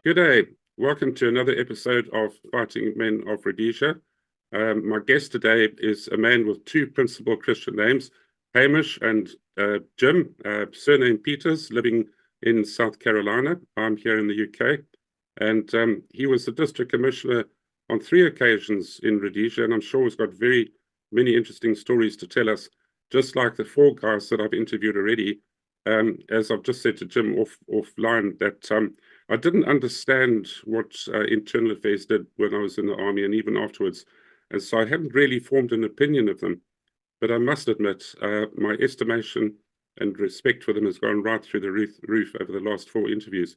Good day. Welcome to another episode of Fighting Men of Rhodesia. My guest today is a man with two principal Christian names, Hamish and Jim, surname Peters, living in South Carolina. I'm here in the UK. And he was the district commissioner on 3 occasions in Rhodesia, and I'm sure he's got very many interesting stories to tell us, just like the 4 guys that I've interviewed already. As I've just said to Jim offline, that I didn't understand what internal affairs did when I was in the army and even afterwards. And so I hadn't really formed an opinion of them. But I must admit, my estimation and respect for them has gone right through the roof over the last 4 interviews.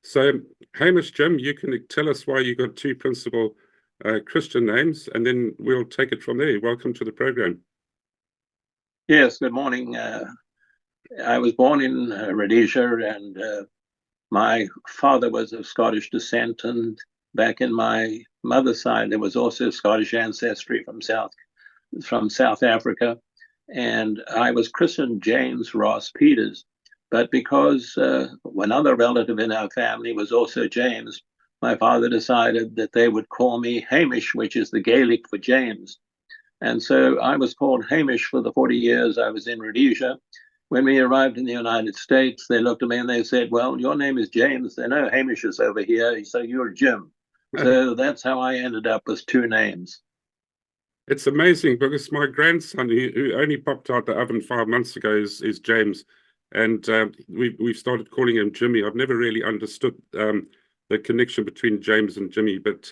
So, Hamish, Jim, you can tell us why you got 2 principal Christian names, and then we'll take it from there. Welcome to the program. Yes, good morning. I was born in Rhodesia, and my father was of Scottish descent, and back in my mother's side, there was also Scottish ancestry from South Africa, and I was christened James Ross Peters. But because another relative in our family was also James, my father decided that they would call me Hamish, which is the Gaelic for James. And so I was called Hamish for the 40 years I was in Rhodesia. When we arrived in the United States, they looked at me and they said, well, your name is James. They know Hamish is over here, so you're Jim. So that's how I ended up with 2 names. It's amazing because my grandson, who only popped out the oven 5 months ago, is James. And we've started calling him Jimmy. I've never really understood the connection between James and Jimmy, but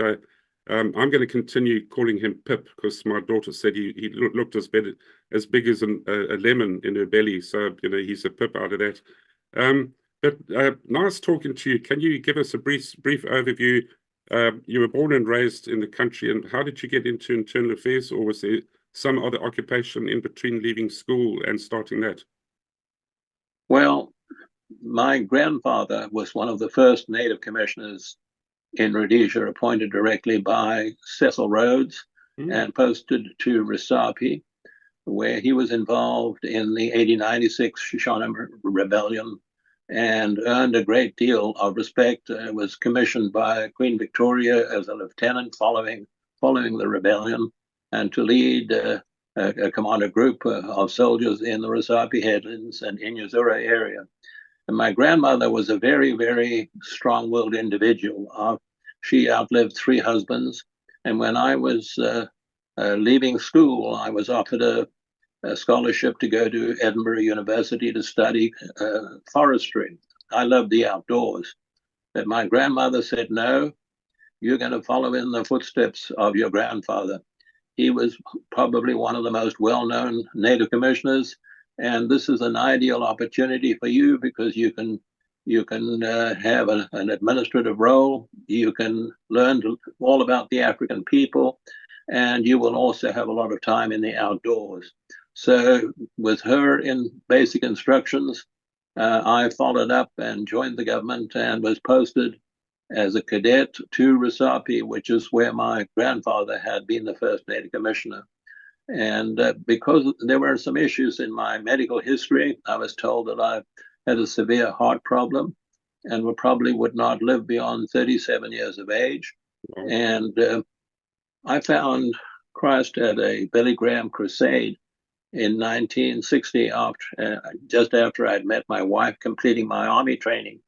I'm going to continue calling him Pip because my daughter said he looked as big as a lemon in her belly. So, he's a Pip out of that. But nice talking to you. Can you give us a brief overview? You were born and raised in the country, and how did you get into internal affairs, or was there some other occupation in between leaving school and starting that? Well, my grandfather was one of the first native commissioners in Rhodesia, appointed directly by Cecil Rhodes and posted to Recife, where he was involved in the 1896 Shoshone Rebellion and earned a great deal of respect. Was commissioned by Queen Victoria as a lieutenant following the rebellion, and to lead command a group of soldiers in the Recife headlands and Inyazura area. And my grandmother was a very, very strong-willed individual. She outlived 3 husbands. And when I was leaving school, I was offered a scholarship to go to Edinburgh University to study forestry. I loved the outdoors. But my grandmother said, no, you're going to follow in the footsteps of your grandfather. He was probably one of the most well-known native commissioners, and this is an ideal opportunity for you because you can have an administrative role. You can learn all about the African people, and you will also have a lot of time in the outdoors. So with her in basic instructions, I followed up and joined the government and was posted as a cadet to Recife, which is where my grandfather had been the first native commissioner. And because there were some issues in my medical history, I was told that I had a severe heart problem and probably would not live beyond 37 years of age. And I found Christ at a Billy Graham crusade in 1960, just after I'd met my wife, completing my army training.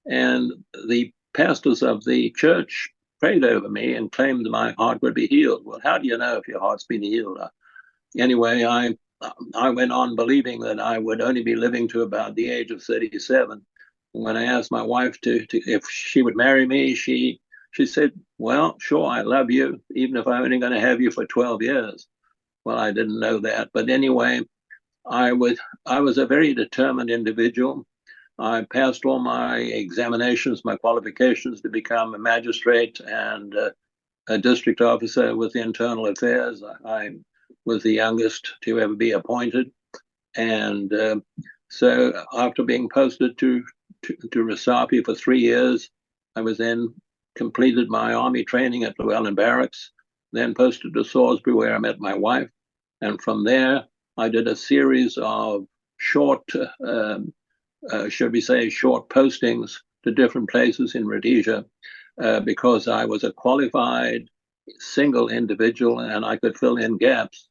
And the pastors of the church prayed over me and claimed my heart would be healed. Well, how do you know if your heart's been healed? Anyway, I went on believing that I would only be living to about the age of 37. When I asked my wife if she would marry me, she said, well, sure, I love you, even if I'm only going to have you for 12 years. Well, I didn't know that. But anyway, I was a very determined individual. I passed all my examinations, my qualifications to become a magistrate and a district officer with internal affairs. I was the youngest to ever be appointed. And so after being posted to Recife for 3 years, I was then completed my army training at Llewellyn Barracks, then posted to Salisbury, where I met my wife. And from there, I did a series of short, short postings to different places in Rhodesia because I was a qualified single individual and I could fill in gaps.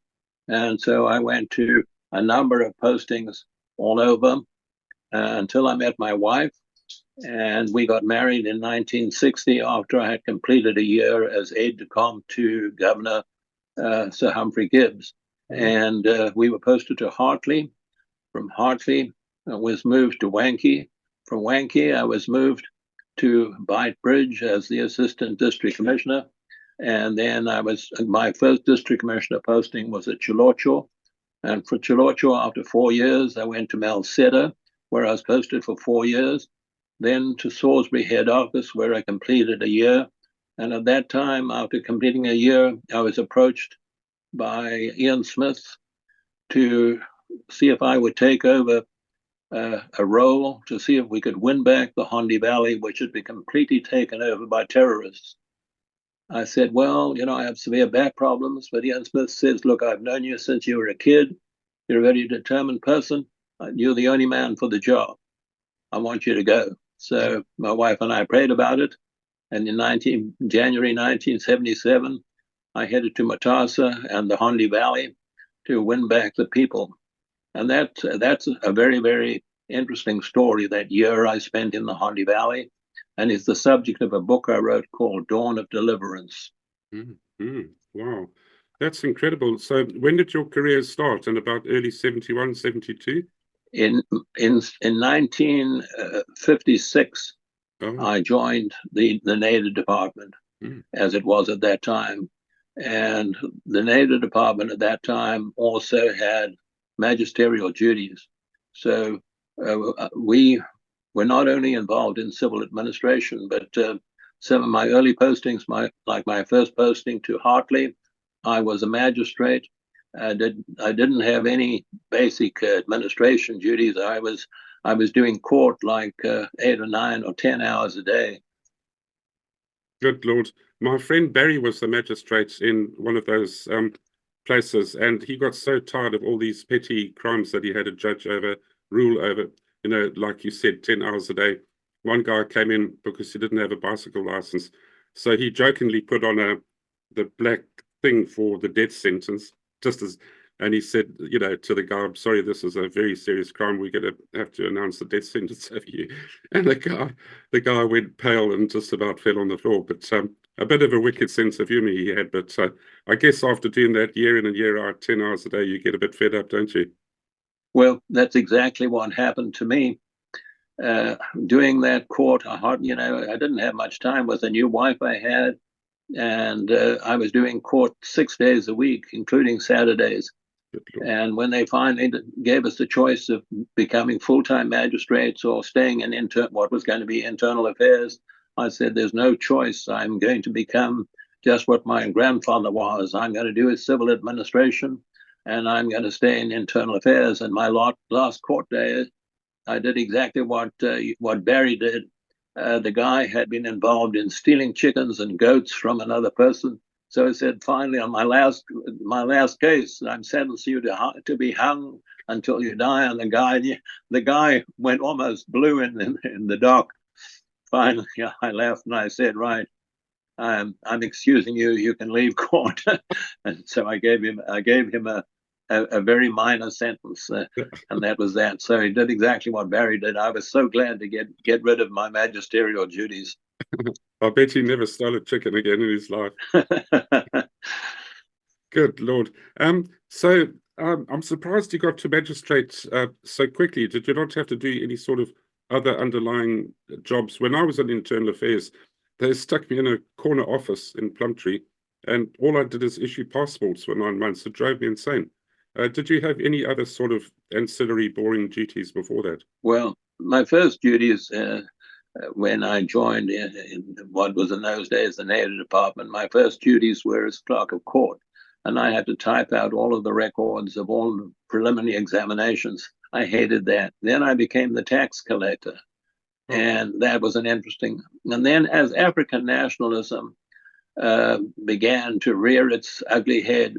And so I went to a number of postings all over until I met my wife. And we got married in 1960 after I had completed a year as aide-de-camp to Governor Sir Humphrey Gibbs. And we were posted to Hartley. From Hartley, I was moved to Wankie. From Wankie, I was moved to Bight Bridge as the Assistant District Commissioner. And then my first District Commissioner posting was at Chilocho. And for Chilocho, after 4 years, I went to Malseda, where I was posted for 4 years. Then to Salisbury head office, where I completed a year. And at that time, after completing a year, I was approached by Ian Smith to see if I would take over a role to see if we could win back the Hondi Valley, which had been completely taken over by terrorists. I said, well, I have severe back problems. But Ian Smith says, look, I've known you since you were a kid. You're a very determined person. You're the only man for the job. I want you to go. So my wife and I prayed about it. And in January 1977, I headed to Matasa and the Hondi Valley to win back the people. And that's a very, very interesting story, that year I spent in the Hondi Valley, and is the subject of a book I wrote called Dawn of Deliverance. Wow, that's incredible. So when did your career start? In about early 71, 72? In 1956, I joined the Native Department, as it was at that time. And the Native Department at that time also had magisterial duties. So we were not only involved in civil administration, but some of my early postings, like my first posting to Hartley, I was a magistrate. I didn't have any basic administration duties. I was doing court like 8 or 9 or 10 hours a day. Good Lord. My friend Barry was the magistrate in one of those places, and he got so tired of all these petty crimes that he had to judge over, rule over, like you said, 10 hours a day. One guy came in because he didn't have a bicycle license. So he jokingly put on the black thing for the death sentence, and he said, to the guy, I'm sorry, this is a very serious crime. We're going to have to announce the death sentence over you. And the guy went pale and just about fell on the floor. But a bit of a wicked sense of humor he had. But I guess after doing that year in and year out, 10 hours a day, you get a bit fed up, don't you? Well, that's exactly what happened to me. Doing that court, I didn't have much time with the new wife I had. And I was doing court 6 days a week, including Saturdays. And when they finally gave us the choice of becoming full-time magistrates or staying in what was going to be internal affairs, I said, there's no choice. I'm going to become just what my grandfather was. I'm going to do his civil administration, and I'm going to stay in internal affairs. And my last court day, I did exactly what Barry did. The guy had been involved in stealing chickens and goats from another person. So I said, finally, on my last case, I'm sentenced you to be hung until you die. And the guy went almost blue in the dock. Finally, I laughed and I said, right, I'm excusing you. You can leave court. And so I gave him a very minor sentence, and that was that. So he did exactly what Barry did. I was so glad to get rid of my magisterial duties. I bet he never stole a chicken again in his life. Good Lord. So I'm surprised you got to magistrate so quickly. Did you not have to do any sort of other underlying jobs? When I was in internal affairs, they stuck me in a corner office in Plumtree, and all I did is issue passports for 9 months. It drove me insane. Did you have any other sort of ancillary boring duties before that? Well, my first duties when I joined in what was in those days the Native Department, my first duties were as clerk of court. And I had to type out all of the records of all the preliminary examinations. I hated that. Then I became the tax collector. And that was an interesting. And then as African nationalism began to rear its ugly head,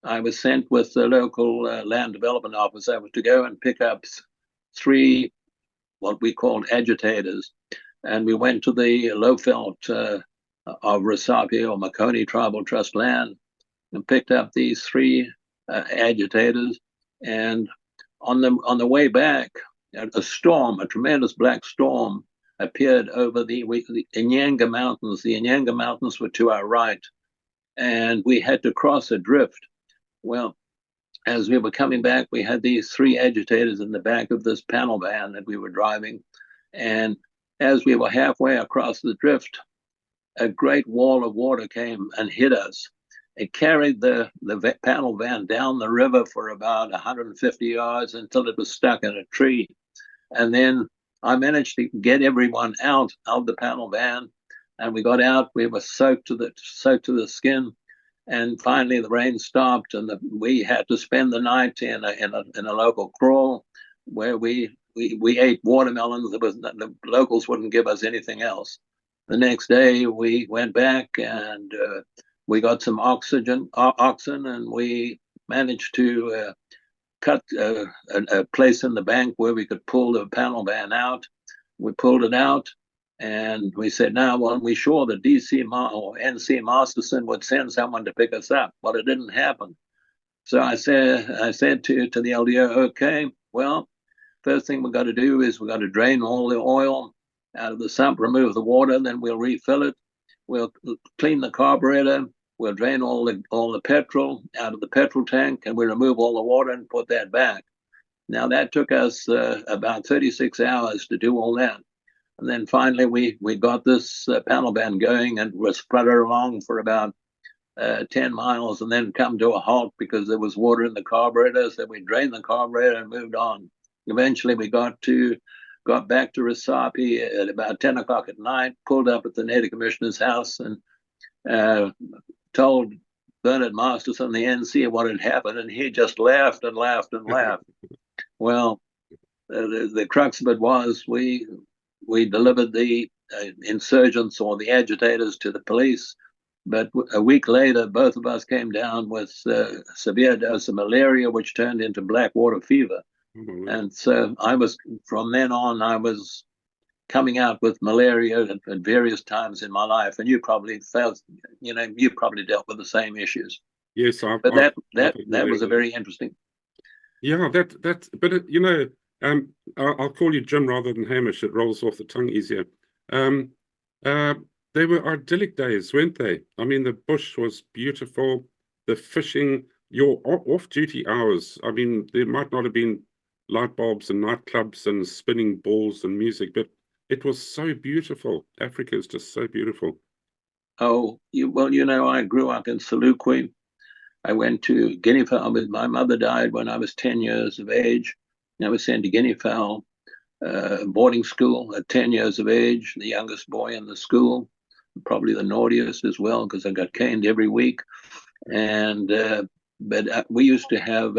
I was sent with the local land development officer to go and pick up 3 what we called agitators. and we went to the Lowveld of Rhodesia or Makoni Tribal Trust land and picked up these three agitators. And on the way back, a storm, a tremendous black storm, appeared over the Inyanga Mountains. The Inyanga Mountains were to our right, and we had to cross a drift. Well, as we were coming back, we had these three agitators in the back of this panel van that we were driving. And as we were halfway across the drift, a great wall of water came and hit us. It carried the panel van down the river for about 150 yards until it was stuck in a tree. And then I managed to get everyone out of the panel van, and we got out. We were soaked to the skin, and finally the rain stopped, and we had to spend the night in a local kraal where we ate watermelons. The locals wouldn't give us anything else. The next day we went back and we got some oxen, and we managed to cut a place in the bank where we could pull the panel van out. We pulled it out, and we said, now, well, we sure the DC or NC Masterson would send someone to pick us up. Well, it didn't happen. So I said to the LDO, okay, well, first thing we've got to do is we've got to drain all the oil out of the sump, remove the water, then we'll refill it. We'll clean the carburetor. We'll drain all the petrol out of the petrol tank, and we remove all the water and put that back. Now, that took us about 36 hours to do all that. And then finally, we got this panel van going, and we sputtered along for about 10 miles and then come to a halt because there was water in the carburetor. So we drained the carburetor and moved on. Eventually, we got back to Rhodesia at about 10 o'clock at night, pulled up at the Native Commissioner's house, and told Bernard Masterson, the NC, what had happened, and he just laughed and laughed and laughed. Well, the crux of it was we delivered the insurgents or the agitators to the police, but a week later, both of us came down with severe dose of malaria, which turned into black water fever. Mm-hmm. And so from then on, I was coming out with malaria at various times in my life, and you probably dealt with the same issues. Yes, but that was a very interesting. Yeah, but I'll call you Jim rather than Hamish. It rolls off the tongue easier. They were idyllic days, weren't they? I mean, the bush was beautiful. The fishing, your off-duty hours. I mean, there might not have been light bulbs and nightclubs and spinning balls and music, but it was so beautiful. Africa is just so beautiful. Oh, I grew up in Selukwe. I went to Guinea Fowl. My mother died when I was 10 years of age. I was sent to Guinea Fowl boarding school at 10 years of age, the youngest boy in the school, probably the naughtiest as well, because I got caned every week. And but we used to have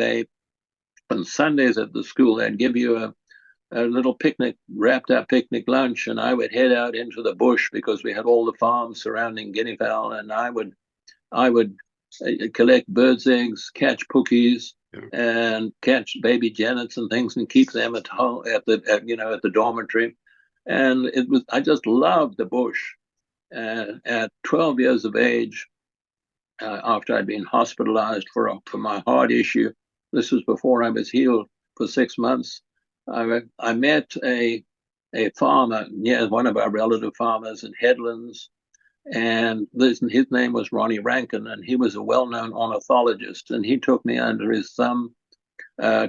on Sundays at the school, they'd give you a little picnic, wrapped up picnic lunch, and I would head out into the bush because we had all the farms surrounding Guinea Fowl, and I would collect birds' eggs, catch pookies, and catch baby janets and things, and keep them at home at the dormitory. And I just loved the bush. At 12 years of age, after I'd been hospitalized for my heart issue, this was before I was healed for 6 months. I met a farmer, one of our relative farmers in Headlands, and his name was Ronnie Rankin, and he was a well-known ornithologist, and he took me under his thumb,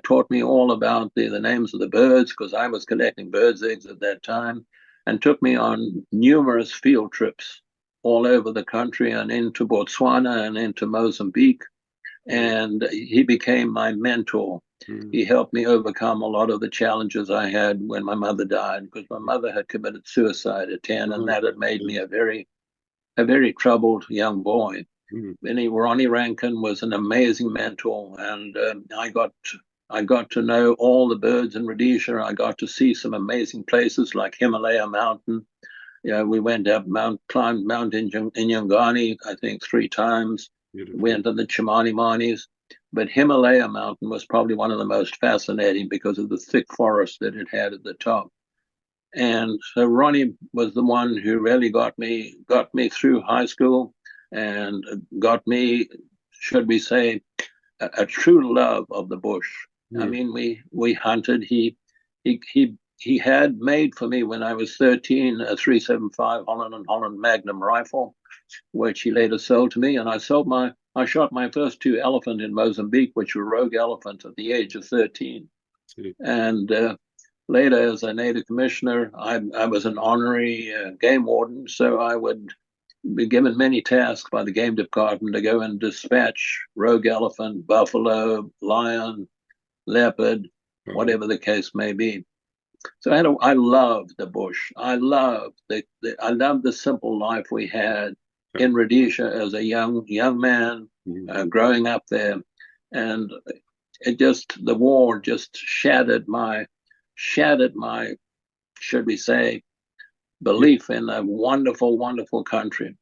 taught me all about the names of the birds, because I was collecting birds' eggs at that time, and took me on numerous field trips all over the country and into Botswana and into Mozambique, and he became my mentor. He helped me overcome a lot of the challenges I had when my mother died, because my mother had committed suicide at 10, and that had made me a very troubled young boy. Ronnie Rankin was an amazing mentor, and I got to know all the birds in Rhodesia. I got to see some amazing places like Himalaya Mountain. We went up climbed Mount Inyangani, I think 3 times. Beautiful. Went to the Chimani Manis. But Himalaya Mountain was probably one of the most fascinating because of the thick forest that it had at the top. And so Ronnie was the one who really got me through high school and got me, should we say, a true love of the bush. I mean, we hunted. He had made for me when I was 13 a 375 Holland and Holland Magnum rifle, which he later sold to me, and I shot my first two elephant in Mozambique, which were rogue elephant at the age of 13. And later, as a native commissioner, I was an honorary game warden, so I would be given many tasks by the game department to go and dispatch rogue elephant, buffalo, lion, leopard, whatever the case may be. So I loved the bush. I loved the simple life we had in Rhodesia as a young man growing up there, and the war just shattered my, should we say, belief in a wonderful, wonderful country.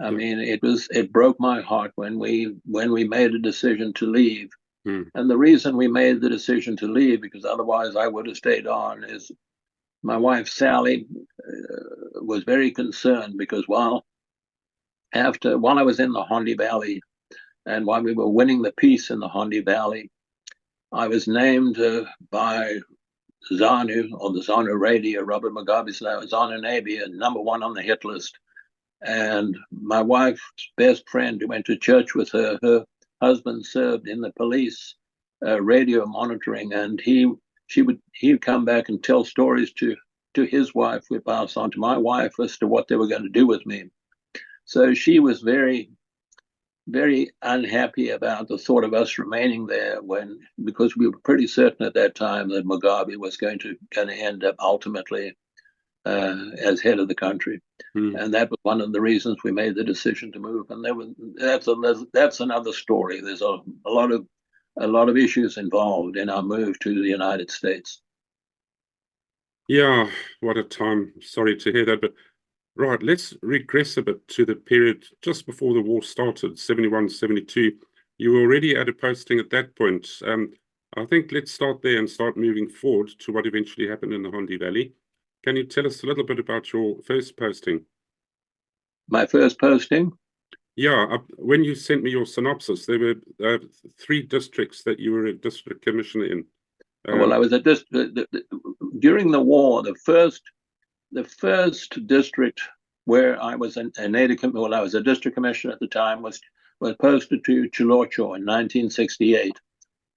I mean, it broke my heart when we made a decision to leave. And the reason we made the decision to leave, because otherwise I would have stayed on, is my wife Sally was very concerned, because while I was in the Hondi Valley and while we were winning the peace in the Hondi Valley, I was named by ZANU, or the ZANU radio, Robert Mugabe's ZANU Navy, #1 on the hit list. And my wife's best friend, who went to church with her husband served in the police radio monitoring, and he'd come back and tell stories to his wife, who passed on to my wife, as to what they were going to do with me. So she was very, very unhappy about the thought of us remaining there, because we were pretty certain at that time that Mugabe was going to end up ultimately as head of the country. And that was one of the reasons we made the decision to move. And that's another story. There's a lot of issues involved in our move to the United States. Yeah, what a time. Sorry to hear that. But right, let's regress a bit to the period just before the war started, 71, 72. You were already at a posting at that point. I think let's start there and start moving forward to what eventually happened in the Hondi Valley. Can you tell us a little bit about your first posting? My first posting? Yeah, when you sent me your synopsis, there were 3 districts that you were a district commissioner in. Well, I was during the war, the first district where I was a native, well, I was a district commissioner at the time, was posted to Chilorcho in 1968.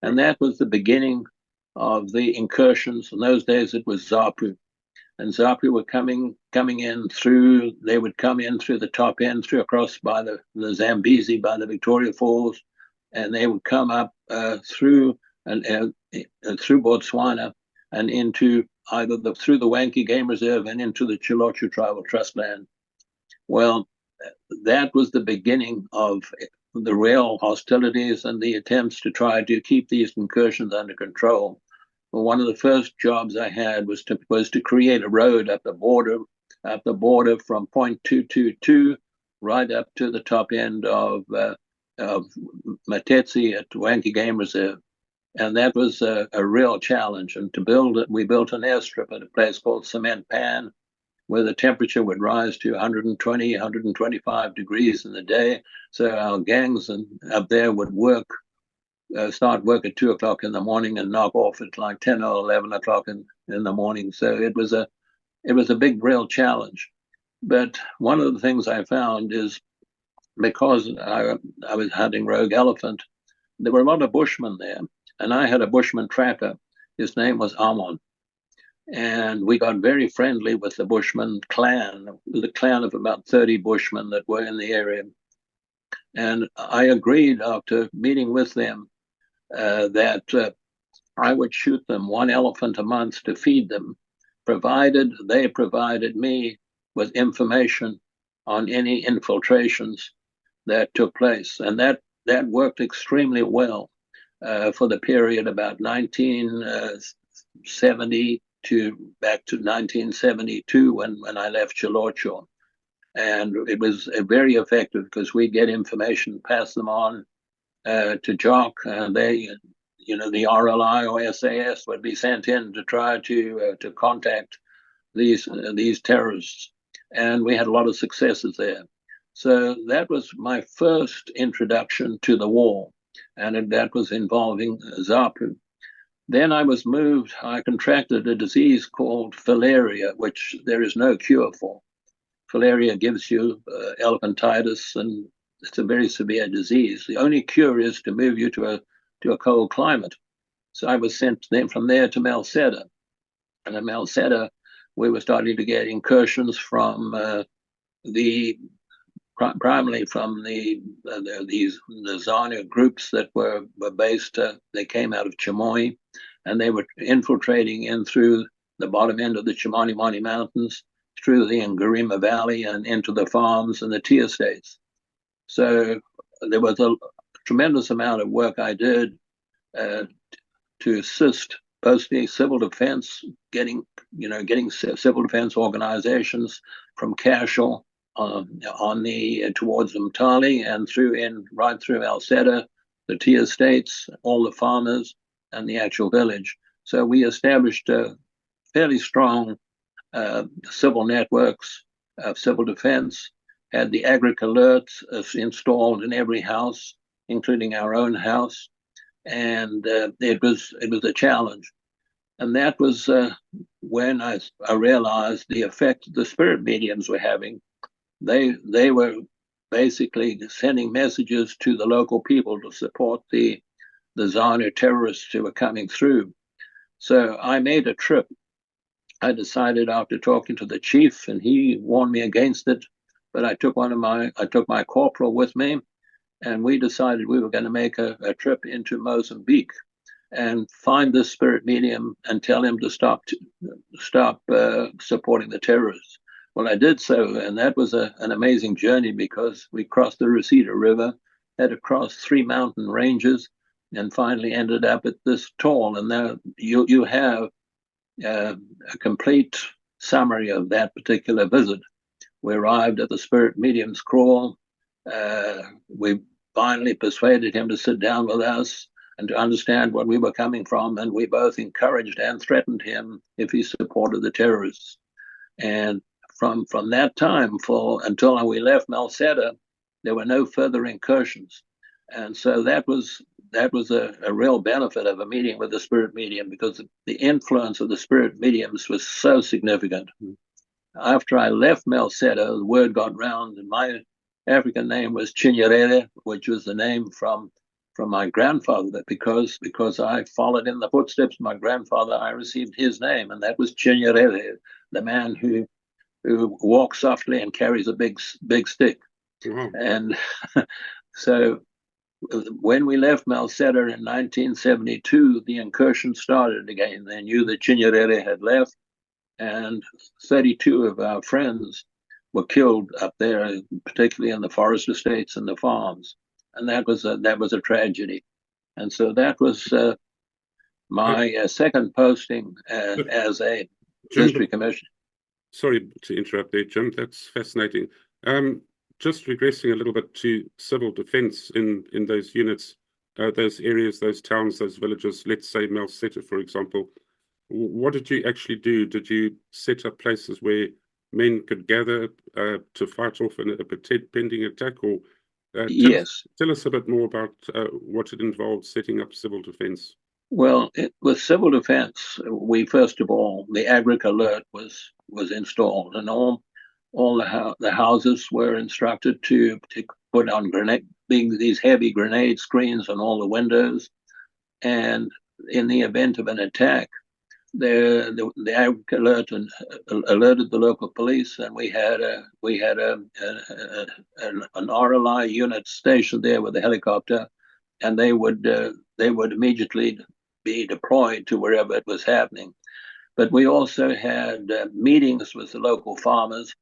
And that was the beginning of the incursions. In those days, it was Zapu. And Zapu were coming in through, they would come in through the top end, across by the Zambezi, by the Victoria Falls, and they would come up through Botswana and into through the Wankie Game Reserve and into the Chilorcho Tribal Trust Land. Well, that was the beginning of the real hostilities and the attempts to try to keep these incursions under control. Well, one of the first jobs I had was to create a road up the border from point 222 right up to the top end of Matetsi at Wankie Game Reserve. And that was a real challenge. And to build it, we built an airstrip at a place called Cement Pan, where the temperature would rise to 120, 125 degrees in the day. So our gangs up there would start work at 2 o'clock in the morning and knock off at like 10 or 11 o'clock in the morning. So it was a big, real challenge. But one of the things I found is, because I was hunting rogue elephant, there were a lot of bushmen there. And I had a bushman tracker. His name was Amon. And we got very friendly with the bushman clan, the clan of about 30 bushmen that were in the area. And I agreed, after meeting with them, that I would shoot them 1 elephant a month to feed them, provided they provided me with information on any infiltrations that took place. And that worked extremely well for the period about 1970 to back to 1972 when I left Chilorcho. And it was very effective, because we get information, pass them on to JOC, and they, the RLI or SAS would be sent in to try to contact these terrorists, and we had a lot of successes there. So that was my first introduction to the war, and that was involving Zapu. Then I was moved, I contracted a disease called filaria, which there is no cure for. Filaria gives you elephantitis, and it's a very severe disease. The only cure is to move you to a cold climate. So I was sent then from there to Malseda. And in Malseda, we were starting to get incursions from primarily from these Zanu groups that were based, they came out of Chimoy, and they were infiltrating in through the bottom end of the Chimani Mountains, through the Ngurima Valley and into the farms and the tea estates. So there was a tremendous amount of work I did to assist both the civil defense, getting civil defense organizations from Cashel towards Umtali and right through Alceda, the tea estates, all the farmers, and the actual village. So we established fairly strong civil networks of civil defense, had the Agric alerts installed in every house, including our own house, and it was a challenge. And that was when I realized the effect the spirit mediums were having. They were basically sending messages to the local people to support the Zanu terrorists who were coming through. So I made a trip. I decided after talking to the chief, and he warned me against it, but I took my corporal with me, and we decided we were going to make a trip into Mozambique and find this spirit medium and tell him to stop supporting the terrorists. Well, I did so, and that was an amazing journey because we crossed the Rhodesia River, had to cross 3 mountain ranges, and finally ended up at this toll. And now you have a complete summary of that particular visit. We arrived at the spirit medium's crawl. We finally persuaded him to sit down with us and to understand what we were coming from, and we both encouraged and threatened him if he supported the terrorists. And from that time until we left Malseda, there were no further incursions. And so that was a real benefit of a meeting with the spirit medium, because the influence of the spirit mediums was so significant. After I left Malseda, the word got round, and my African name was Chinyerere, which was the name from my grandfather, that because I followed in the footsteps of my grandfather, I received his name, and that was Chinyerere, the man who walks softly and carries a big stick. Mm-hmm. And so when we left Malseda in 1972, the incursion started again. They knew that Chinyerere had left, and 32 of our friends were killed up there, particularly in the forest estates and the farms. And that was a tragedy. And so that was my second posting as a district commissioner. Sorry to interrupt there, Jim. That's fascinating. Just regressing a little bit to civil defense in those units, those areas, those towns, those villages, let's say Malseta, for example. What did you actually do? Did you set up places where men could gather to fight off a pending attack? Or yes. Tell us a bit more about what it involved setting up civil defense. Well, with civil defense, we first of all, the Agric alert was installed, and all the houses were instructed to put on these heavy grenade screens on all the windows, and in the event of an attack, the Agric alert alerted the local police, and we had an RLI unit stationed there with a helicopter, and they would immediately be deployed to wherever it was happening. But we also had meetings with the local farmers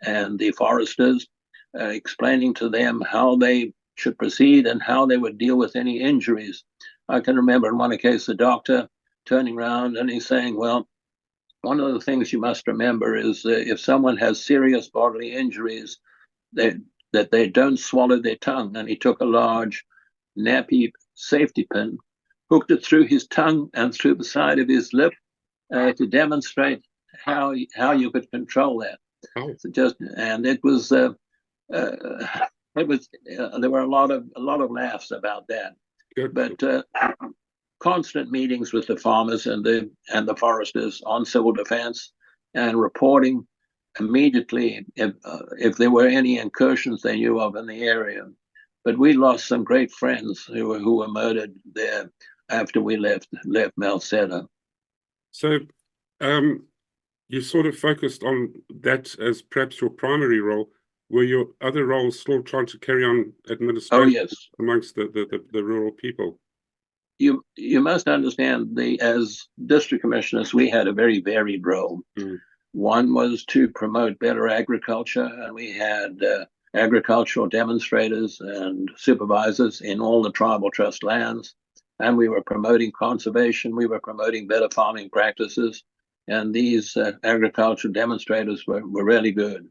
and the foresters, explaining to them how they should proceed and how they would deal with any injuries. I can remember in one case the doctor turning around and he's saying, well, one of the things you must remember is if someone has serious bodily injuries, that they don't swallow their tongue. And he took a large nappy safety pin, hooked it through his tongue and through the side of his lip to demonstrate how you could control that. Oh, So and it was there were a lot of laughs about that. good. But constant meetings with the farmers and the foresters on civil defense, and reporting immediately if there were any incursions they knew of in the area. But we lost some great friends who were murdered there after we left Melceta. So, you sort of focused on that as perhaps your primary role. Were your other roles still trying to carry on administration Oh yes, amongst the rural people? you must understand, as district commissioners, we had a very varied role. Mm. One was to promote better agriculture, and we had agricultural demonstrators and supervisors in all the tribal trust lands. And we were promoting conservation, we were promoting better farming practices, and these agricultural demonstrators were really good.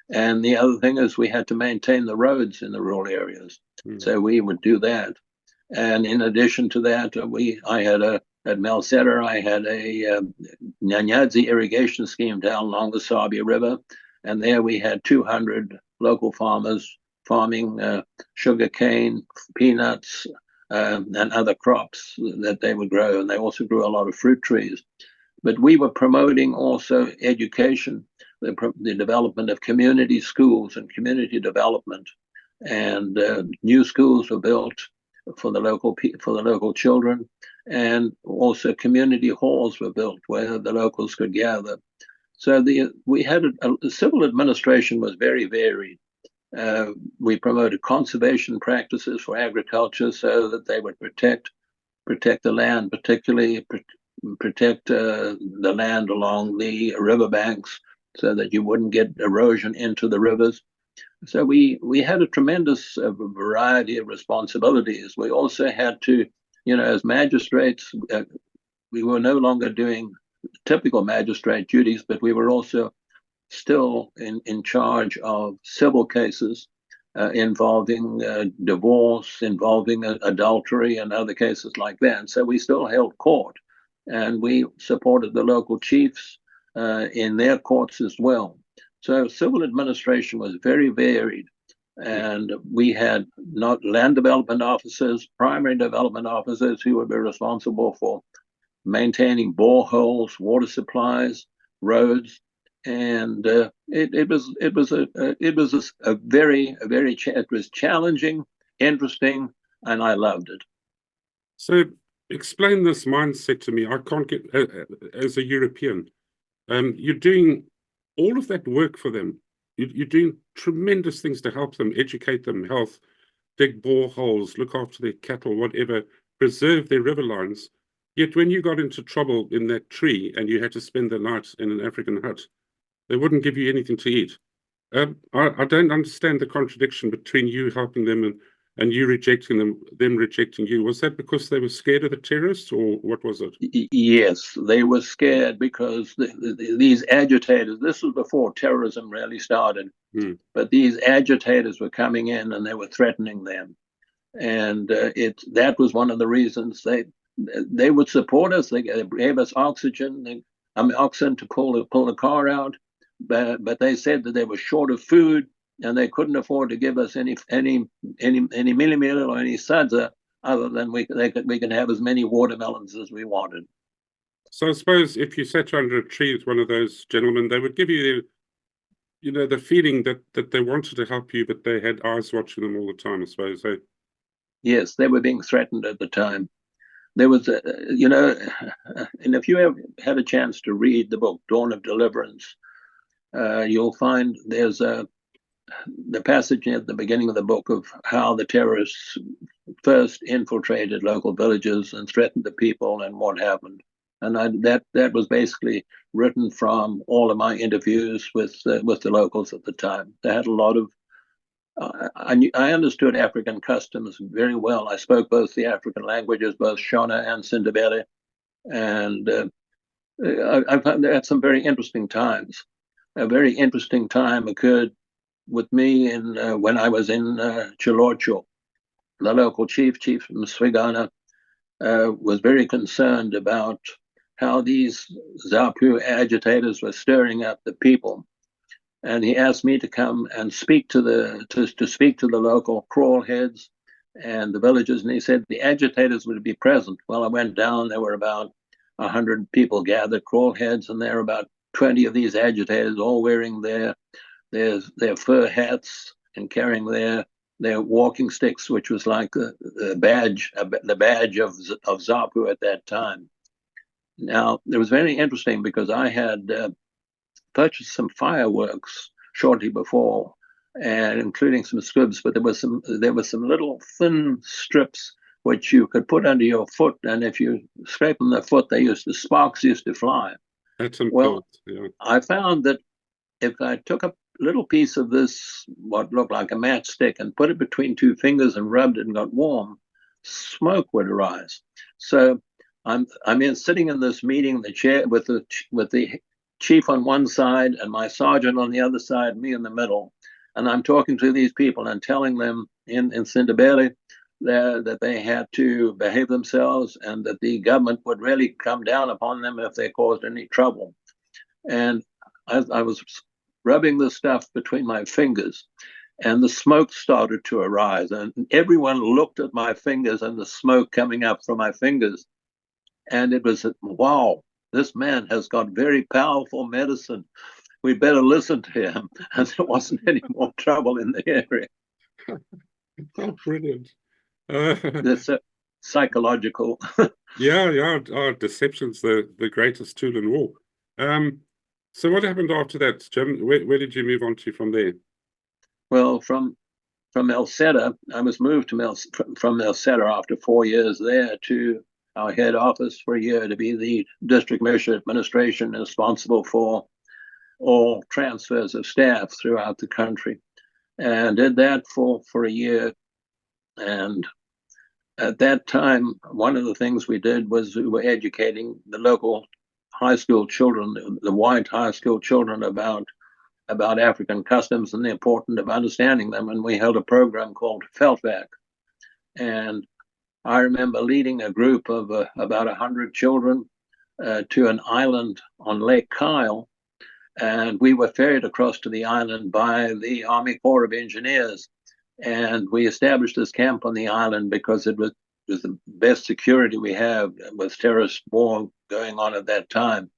And the other thing is we had to maintain the roads in the rural areas. Mm. So we would do that. And in addition to that, at Melceta, I had a Nyanyadzi irrigation scheme down along the Sabia River. And there we had 200 local farmers farming sugar cane, peanuts, and other crops that they would grow. And they also grew a lot of fruit trees. But we were promoting also education, the development of community schools and community development. And new schools were built for the local children, and also community halls were built where the locals could gather. So we had the civil administration was very varied. We promoted conservation practices for agriculture so that they would protect the land, particularly protect the land along the riverbanks so that you wouldn't get erosion into the rivers. So we had a tremendous variety of responsibilities. We also had to, as magistrates, we were no longer doing typical magistrate duties, but we were also still in charge of civil cases involving divorce, involving adultery, and other cases like that. And so we still held court, and we supported the local chiefs in their courts as well. So civil administration was very varied, and we had not land development officers, primary development officers who would be responsible for maintaining boreholes, water supplies, roads, and it was challenging, interesting, and I loved it. So, explain this mindset to me. I can't get as a European. You're doing all of that work for them. You're doing tremendous things to help them, educate them, health, dig boreholes, look after their cattle, whatever, preserve their river lines. Yet when you got into trouble in that tree and you had to spend the night in an African hut, they wouldn't give you anything to eat. I don't understand the contradiction between you helping them and you rejecting them rejecting you. Was that because they were scared of the terrorists, or what was it? Yes, they were scared because these agitators, this was before terrorism really started, but these agitators were coming in and they were threatening them. And that was one of the reasons they would support us. They gave us oxygen to pull the car out, but they said that they were short of food and they couldn't afford to give us any meal or any sadza other than we could have as many watermelons as we wanted. So I suppose if you sat under a tree with one of those gentlemen, they would give you the feeling that they wanted to help you, but they had eyes watching them all the time, I suppose. Eh? Yes, they were being threatened at the time. There was, and if you ever had a chance to read the book Dawn of Deliverance, you'll find there's the passage at the beginning of the book of how the terrorists first infiltrated local villages and threatened the people and what happened. And that was basically written from all of my interviews with the locals at the time. They had a lot of I understood African customs very well. I spoke both the African languages, both Shona and Sindebele, and I found that some very interesting times. A very interesting time occurred with me when I was in Chilorcho. The local Chief Mswigana, was very concerned about how these Zapu agitators were stirring up the people. And he asked me to come and speak to the local crawl heads and the villagers. And he said the agitators would be present. Well, I went down. There were about 100 people gathered, crawl heads, and there were about 20 of these agitators, all wearing their fur hats and carrying their walking sticks, which was like the badge of Zapu at that time. Now, it was very interesting because I had purchased some fireworks shortly before, and including some squibs, but there were some little thin strips which you could put under your foot, and if you scrape on the foot, sparks used to fly. That's well, yeah. I found that if I took a little piece of this, what looked like a matchstick, and put it between two fingers and rubbed it and got warm, smoke would arise. So I'm sitting in this meeting, the chair with the chief on one side and my sergeant on the other side, me in the middle, and I'm talking to these people and telling them in Sindebele that they had to behave themselves and that the government would really come down upon them if they caused any trouble. And I was rubbing the stuff between my fingers, and the smoke started to arise, and everyone looked at my fingers and the smoke coming up from my fingers, and it was, wow, this man has got very powerful medicine. We better listen to him. And there wasn't any more trouble in the area. Oh, brilliant. That's psychological. Yeah. Deception's the greatest tool in war. So what happened after that, Jim? Where did you move on to from there? Well, from Melceta, I was moved to from Melceta after 4 years there to our head office for a year to be the district militia administration responsible for all transfers of staff throughout the country, and did that for a year. And at that time, one of the things we did was we were educating the local high school children, the white high school children, about African customs and the importance of understanding them. And we held a program called Veldwerk. And I remember leading a group of about 100 children to an island on Lake Kyle, and we were ferried across to the island by the Army Corps of Engineers, and we established this camp on the island because it was the best security we have with terrorist war going on at that time.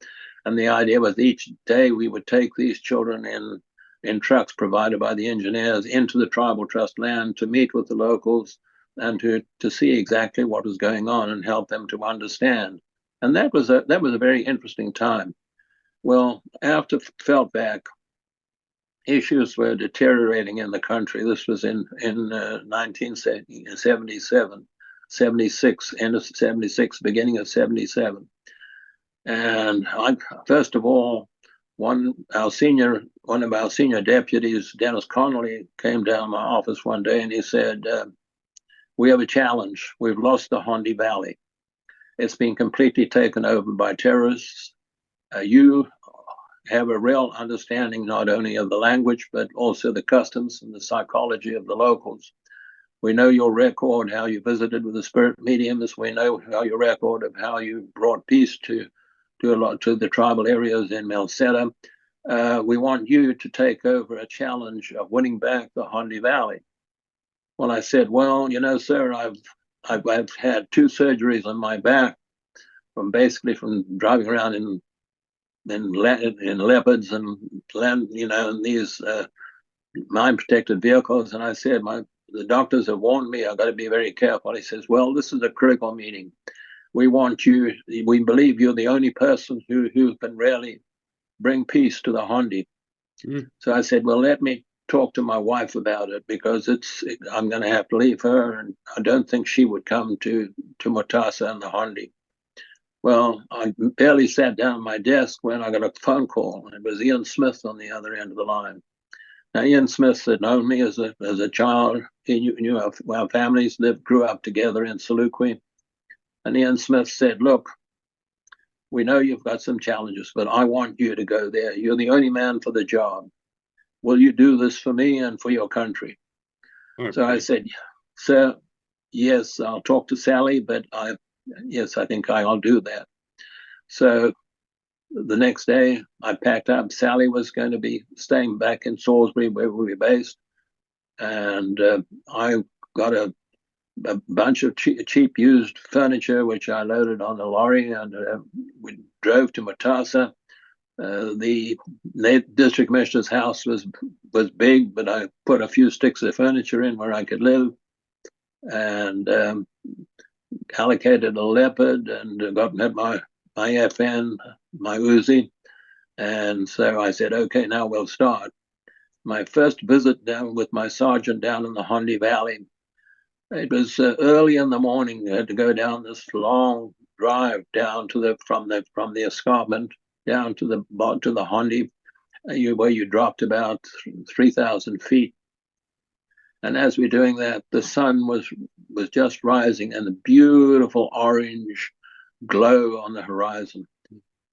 And the idea was each day we would take these children in trucks provided by the engineers into the tribal trust land to meet with the locals and to see exactly what was going on and help them to understand. And that was a very interesting time. Well, after Veldwerk, issues were deteriorating in the country. This was in 1977, 76, end of 76, beginning of 77. And first of all, one of our senior deputies, Dennis Connolly, came down my office one day and he said, we have a challenge. We've lost the Hondi Valley. It's been completely taken over by terrorists. You have a real understanding not only of the language, but also the customs and the psychology of the locals. We know your record, how you visited with the spirit mediums. We know how your record of how you brought peace to the tribal areas in Melceta. We want you to take over a challenge of winning back the Hondi Valley. Well, I said, well, sir, I've had 2 surgeries on my back from driving around in leopards and in these mine-protected vehicles. And I said, the doctors have warned me, I've got to be very careful. He says, well, this is a critical meeting. We believe you're the only person who can really bring peace to the Hondi. So I said, well, let me talk to my wife about it, because I'm going to have to leave her, and I don't think she would come to Mutasa and the Hondi. Well, I barely sat down at my desk when I got a phone call. It was Ian Smith on the other end of the line. Now, Ian Smith had known me as a child. He knew our families grew up together in Selukwe. And Ian Smith said, look, we know you've got some challenges, but I want you to go there. You're the only man for the job. Will you do this for me and for your country? Okay. So I said, sir, yes, I'll talk to Sally, but yes, I think I'll do that. So the next day, I packed up. Sally was going to be staying back in Salisbury, where we were based, and I got a bunch of cheap used furniture, which I loaded on a lorry, and we drove to Matassa. The district commissioner's house was big, but I put a few sticks of furniture in where I could live, and allocated a Leopard, and got my FN, my Uzi, and so I said, okay, now we'll start. My first visit down with my sergeant down in the Hondi Valley, it was early in the morning. I had to go down this long drive down to from the escarpment down to the Hondi, where you dropped about 3,000 feet. And as we're doing that, the sun was just rising, and a beautiful orange glow on the horizon.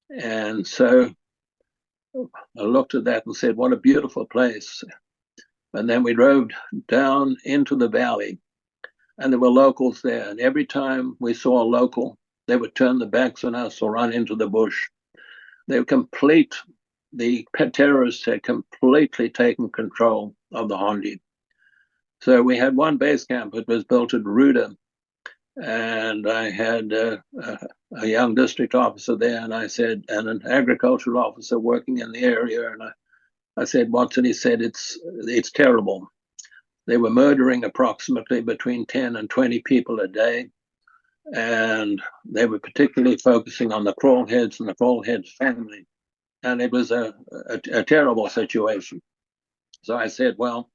And so I looked at that and said, what a beautiful place. And then we drove down into the valley, and there were locals there. And every time we saw a local, they would turn their backs on us or run into the bush. The terrorists had completely taken control of the Hondi. So we had one base camp that was built at Ruda, and I had a young district officer there, and I said, and an agricultural officer working in the area, and I said, what's, and he said, it's terrible. They were murdering approximately between 10 and 20 people a day, and they were particularly focusing on the Crawlheads and the Crawlheads family, and it was a terrible situation. So I said, well,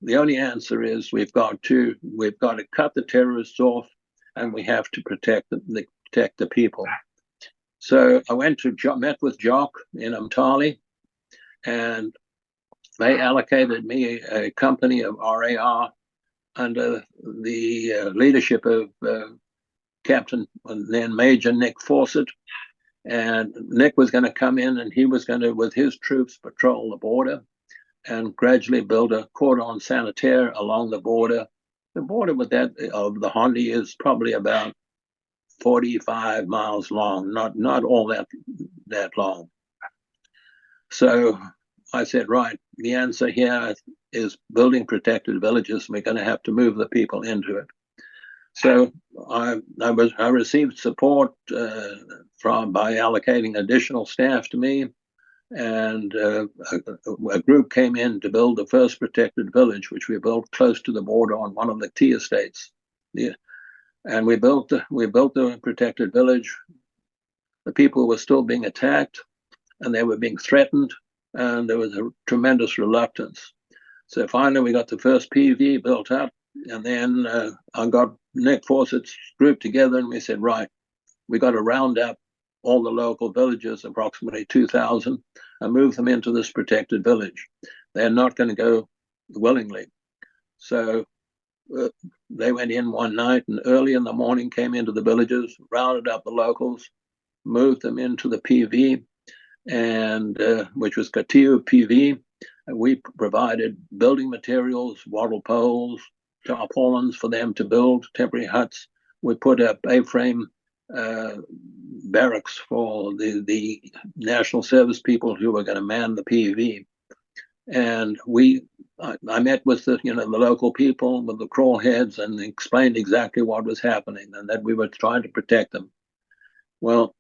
the only answer is we've got to cut the terrorists off, and we have to protect the people. So I met with Jock in Umtali, and they allocated me a company of RAR under the leadership of Captain and then Major Nick Fawcett. And Nick was going to come in, and he was going to, with his troops, patrol the border and gradually build a cordon sanitaire along the border. The border with that of the Hondi is probably about 45 miles long, not all that long. So I said, right, the answer here is building protected villages. We're going to have to move the people into it. So I received support by allocating additional staff to me, and a group came in to build the first protected village, which we built close to the border on one of the tea estates. And we built the protected village. The people were still being attacked, and they were being threatened, and there was a tremendous reluctance. So finally, we got the first PV built up, and then I got Nick Fawcett's group together, and we said, right, we got to round up all the local villages, approximately 2,000, and move them into this protected village. They're not going to go willingly. So they went in one night, and early in the morning came into the villages, rounded up the locals, moved them into the PV, and which was Katiu PV. And we provided building materials, wattle poles, tarpaulins for them to build temporary huts. We put up A-frame barracks for the national service people who were going to man the PV. And I met with the local people, with the Crawlheads, and explained exactly what was happening and that we were trying to protect them. Well,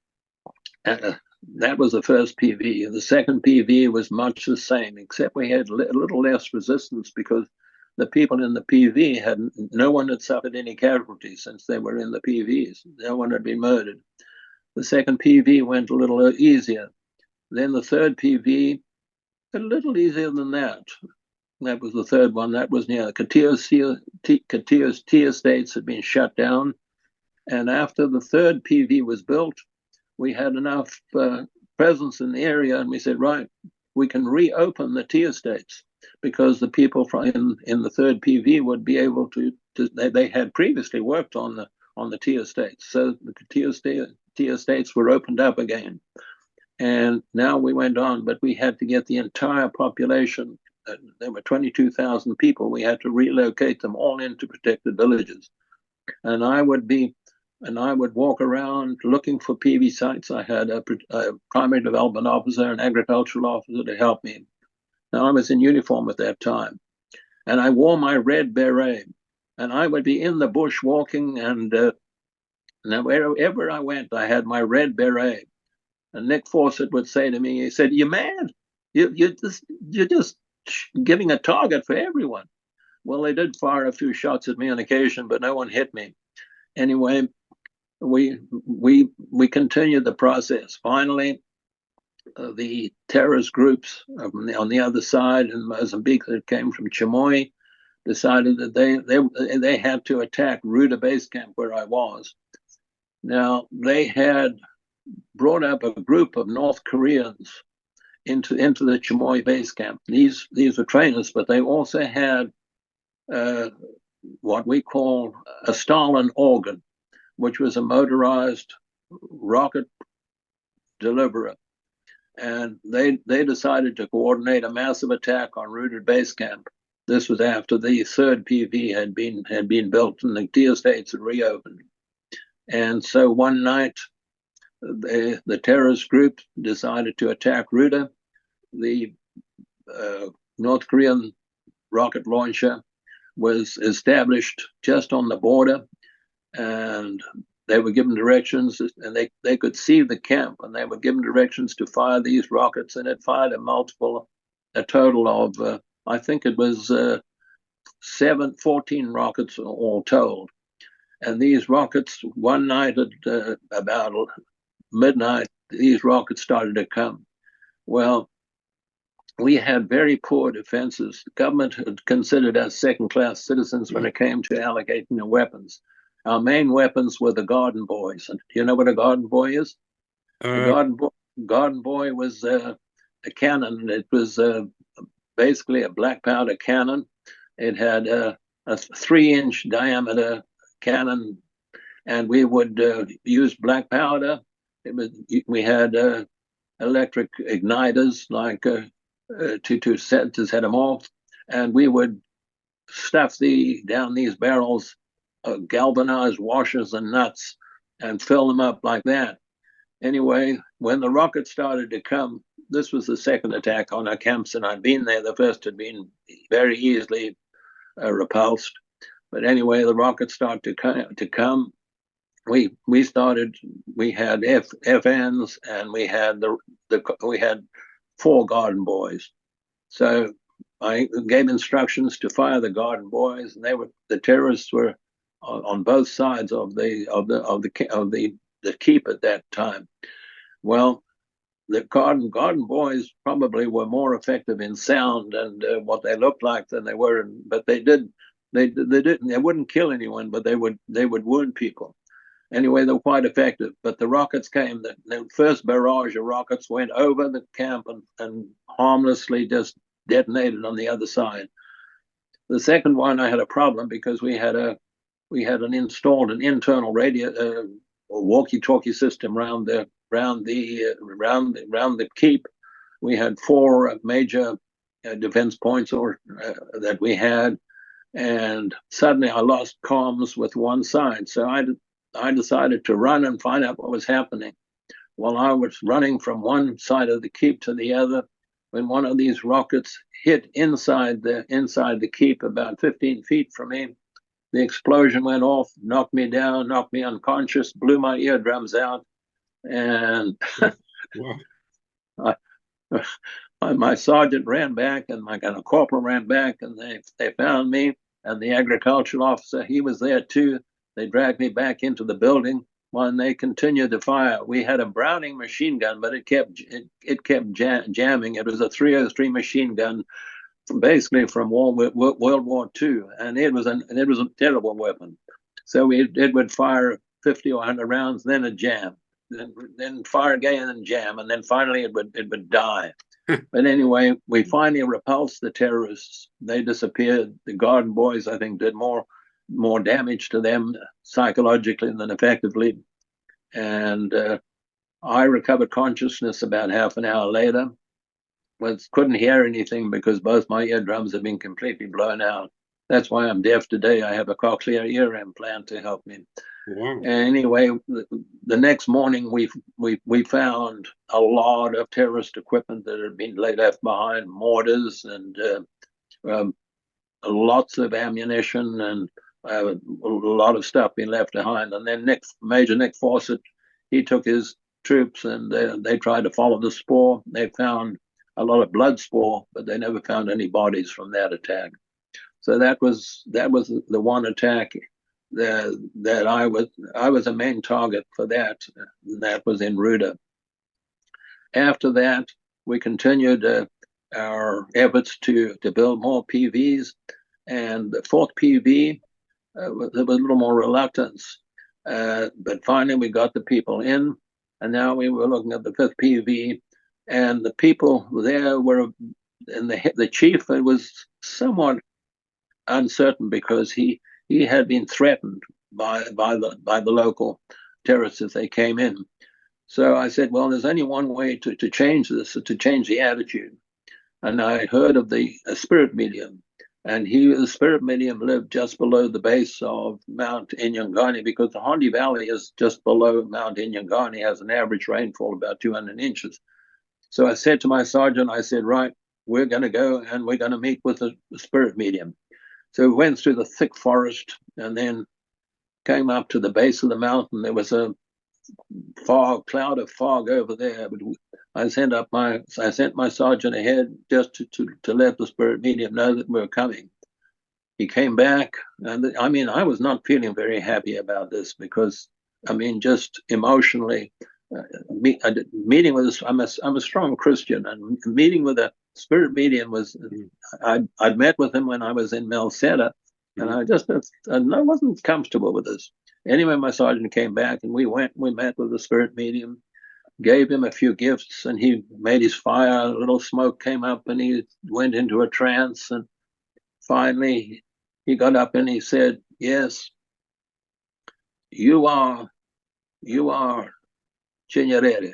that was the first PV. The second PV was much the same, except we had a little less resistance because the people in the PV no one had suffered any casualties since they were in the PVs. No one had been murdered. The second PV went a little easier. Then the third PV, a little easier than that. That was the third one. That was near Katio's tea estates had been shut down. And after the third PV was built, we had enough presence in the area, and we said, right, we can reopen the tea estates, because the people in the third PV would be able to they had previously worked on the tea estates. So the tea estates were opened up again. And now we went on, but we had to get the entire population. There were 22,000 people. We had to relocate them all into protected villages. And I would be and I would walk around looking for PV sites. I had a primary development officer, an agricultural officer to help me. Now, I was in uniform at that time, and I wore my red beret, and I would be in the bush walking, and now wherever I went, I had my red beret. And Nick Fawcett would say to me, he said, "You mad? You're just giving a target for everyone." Well, they did fire a few shots at me on occasion, but no one hit me. Anyway, we continued the process. Finally, the terrorist groups on the other side in Mozambique that came from Chimoy decided that they had to attack Ruda base camp where I was. Now, they had brought up a group of North Koreans into the Chimoy base camp. These were trainers, but they also had what we call a Stalin organ, which was a motorized rocket deliverer. And they decided to coordinate a massive attack on Ruda base camp. This was after the third PV had been built and the tea estates had reopened. And so one night, the terrorist group decided to attack Ruda. The North Korean rocket launcher was established just on the border, and they were given directions, and they could see the camp, and they were given directions to fire these rockets, and it fired a total of, I think it was 14 rockets all told. And these rockets, one night at about midnight, these rockets started to come. Well, we had very poor defenses. The government had considered us second-class citizens when it came to allocating the weapons. Our main weapons were the garden boys. And do you know what a garden boy is? The garden boy was a cannon. It was basically a black powder cannon. It had a 3-inch diameter cannon, and we would use black powder. We had electric igniters like to set them off, and we would stuff down these barrels galvanized washers and nuts and fill them up like that. Anyway, when the rockets started to come, this was the second attack on our camps, and I'd been there. The first had been very easily repulsed. But anyway, the rockets started to come. We had FNs, and we had 4 garden boys. So I gave instructions to fire the garden boys, and the terrorists were on both sides of the keep at that time. Well, the garden boys probably were more effective in sound and what they looked like than they were, but they wouldn't kill anyone, but they would wound people. Anyway, they were quite effective. But the rockets came. The first barrage of rockets went over the camp and harmlessly just detonated on the other side. The second one, I had a problem because we had installed an internal radio or walkie-talkie system around the keep. We had 4 major defense points that we had, and suddenly I lost comms with one side. So I decided to run and find out what was happening. While I was running from one side of the keep to the other, when one of these rockets hit inside the keep about 15 feet from me, the explosion went off, knocked me down, knocked me unconscious, blew my eardrums out, and my sergeant ran back, and my corporal ran back, and they found me, and the agricultural officer, he was there too. They dragged me back into the building when they continued to fire. We had a Browning machine gun, but it kept jamming. It was a 303 machine gun, basically from World War II, and it was a terrible weapon. So it would fire 50 or 100 rounds, then a jam, then fire again and jam, and then finally it would die. But anyway, we finally repulsed the terrorists. They disappeared. The garden boys, I think, did more damage to them psychologically than effectively. And I recovered consciousness about half an hour later. Couldn't hear anything because both my eardrums had been completely blown out. That's why I'm deaf today. I have a cochlear ear implant to help me. Wow. Anyway, the next morning we found a lot of terrorist equipment that had been left behind, mortars and um, lots of ammunition and a lot of stuff being left behind. And then Major Nick Fawcett, he took his troops and they tried to follow the spoor. They found a lot of blood spoor, but they never found any bodies from that attack. So that was the one attack that I was a main target for that. And that was in Ruda. After that, we continued our efforts to build more PVs, and the fourth PV there was a little more reluctance, but finally we got the people in, and now we were looking at the fifth PV, and the people there were, and the chief was somewhat uncertain because he had been threatened by the local terrorists as they came in. So I said, well, there's only one way to change this, to change the attitude. And I heard of the spirit medium, and the spirit medium lived just below the base of Mount Inyangani, because the Hondi Valley is just below Mount Inyangani, has an average rainfall of about 200 inches. So I said to my sergeant, I said, right, we're going to go and we're going to meet with the spirit medium. So we went through the thick forest and then came up to the base of the mountain. There was a cloud of fog over there, but I sent my sergeant ahead just to let the spirit medium know that we were coming. He came back, and I was not feeling very happy about this because, just emotionally, meeting with this, I'm a strong Christian, and meeting with a spirit medium was, I'd met with him when I was in Melceta, and I wasn't comfortable with this. Anyway, my sergeant came back, and we met with the spirit medium, gave him a few gifts, and he made his fire. A little smoke came up, and he went into a trance. And finally, he got up and he said, "Yes, you are Chinyerere.